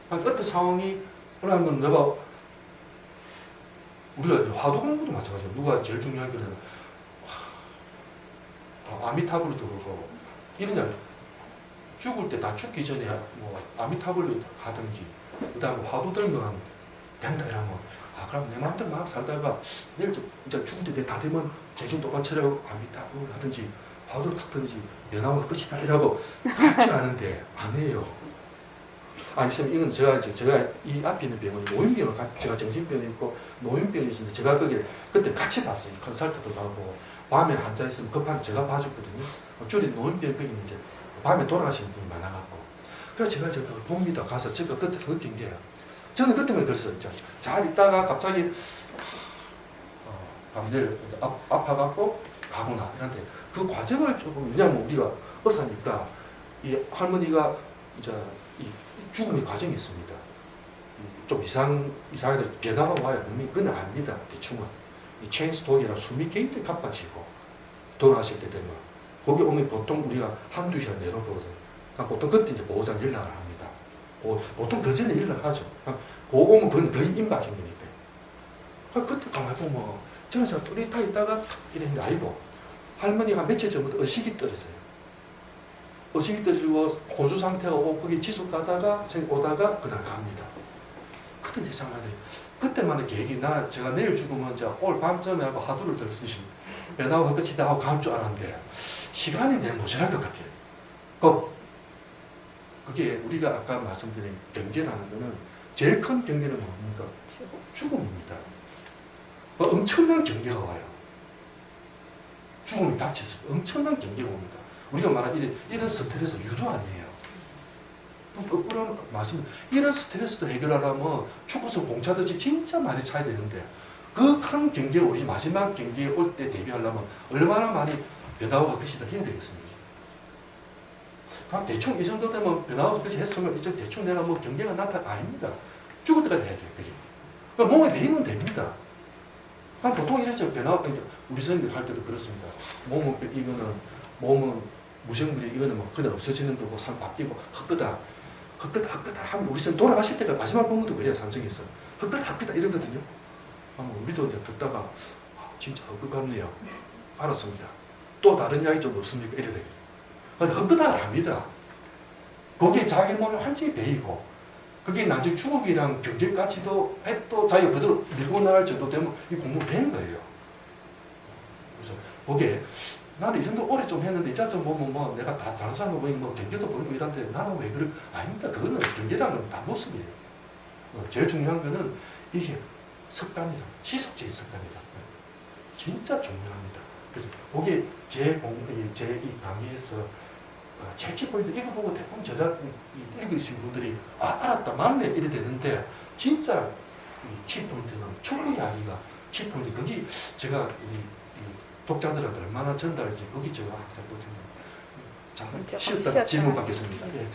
어떤 상황이 그러면 내가 우리가 화두 공부도 마찬가지예요. 누가 제일 중요한 게 아미타불도 그러고 이러냐 죽을 때 다 죽기 전에 뭐 아미타불을 하든지 그다음 화두 들면 된다 이러면 그럼 내 마음대로 막 살다가 내일 이제 죽을 때 내 다 되면 정신 똑바로 차리고 아미타불 하든지 화두를 탁든지 변화가 끝이다 이라고 할 줄 아는데 안 해요. 아니 선생님 이건 제가 이 앞에 있는 병원이 노인병을 제가 정신병이 있고 노인병이 있었는데 제가 거기를 그때 같이 봤어요. 컨설트도 가고 밤에 앉아 있으면 급하게 제가 봐줬거든요. 줄이 노인병이 이제 밤에 돌아가시는 분이 많아갖고 그래서 제가 저거 봅니다. 가서 제가 그때 느낀 게 저는 그때만 그랬어요. 잘 있다가 갑자기 밤늘 아파갖고 가구나 이런데 그 과정을 조금 왜냐면 우리가 의사니까 이 할머니가 이제 이 죽음의 과정이 있습니다. 좀 이상하게 변화가 와요. 분명히 그건 아닙니다. 대충은 이 체인스톡이라 숨이 굉장히 가빠지고 돌아가실 때 되면 거기 오면 보통 우리가 한두 시간 내려보거든요. 보통 그때 이제 보호자 연락을 합니다. 보통 그 전에 연락하죠. 그거 오면 그건 거의 임박행위니까. 그때 가만히 보면 저는 제가 뚜렷하 있다가 탁 이랬는데 아니고 할머니가 며칠 전부터 의식이 떨어져요. 의식이 떨어지고 혼수 상태가 오고 거기 지속 가다가 오다가 그날 갑니다. 그때 이상하네. 그때만의 계획이 제가 내일 죽으면 이제 오늘 밤쯤에 하고 화두를 들으시 변하고 할 것이다 하고 갈 줄 알았는데 시간이 내가 모자랄 것 같아요. 그게 우리가 아까 말씀드린 경계라는 거는 제일 큰 경계는 뭡니까? 죽음입니다. 엄청난 경계가 와요. 죽음이 닥쳤을 때 엄청난 경계가 옵니다. 우리가 말하는 이런 스트레스 유도 아니에요. 거꾸로 말씀, 이런 스트레스도 해결하려면 축구선 공차듯이 진짜 많이 차야 되는데 그 큰 경계 우리 마지막 경계에 올 때 대비하려면 얼마나 많이 변화와 헛것이를 해야 되겠습니까? 그럼 대충 이 정도 되면 변화와 헛것이 했으면 이제 대충 내가 뭐 경계가 아닙니다. 죽을 때까지 해야 돼요. 그러니까 몸에 배이면 됩니다. 보통 이랬죠. 우리 선생님이 할 때도 그렇습니다. 몸은 무생물이 이거는 뭐 그냥 없어지는 거고 상 바뀌고 헛거다 하면 우리 선생님 돌아가실 때가 마지막 본문도 그래요. 산성에서 헛거다 이러거든요. 우리도 이제 듣다가 진짜 헛것 같네요. 알았습니다. 또 다른 이야기 좀 없습니까? 이래 돼요. 헛거다 합니다. 거기에 자기 몸이 완전히 배이고 그게 나중에 죽음이랑 경계까지도 또 자기가 그대로 밀고 나갈 정도 되면 이 공부가 된 거예요. 보게 나는 이 정도 오래 좀 했는데 이제 좀 보면 뭐 내가 다 다른 사람 보이고 뭐 경계도 보이고 이런데 나는 왜 그래? 아닙니다. 그거는 경계라는 다 모습이에요. 제일 중요한 거는 이게 습관이다. 지속적인 습관이다. 진짜 중요합니다. 그래서 거기에 제 이 강의에서 체크포인트 이거 보고 대부분 저자 읽으신 분들이 알았다 맞네 이래 되는데 진짜 이 키포인트는 충분히 아니가 키포인트 그게 제가 이 독자들한테 얼마나 전달할지 거기 제가 항상 보증 잠깐 쉬었다 질문 받겠습니다. 예.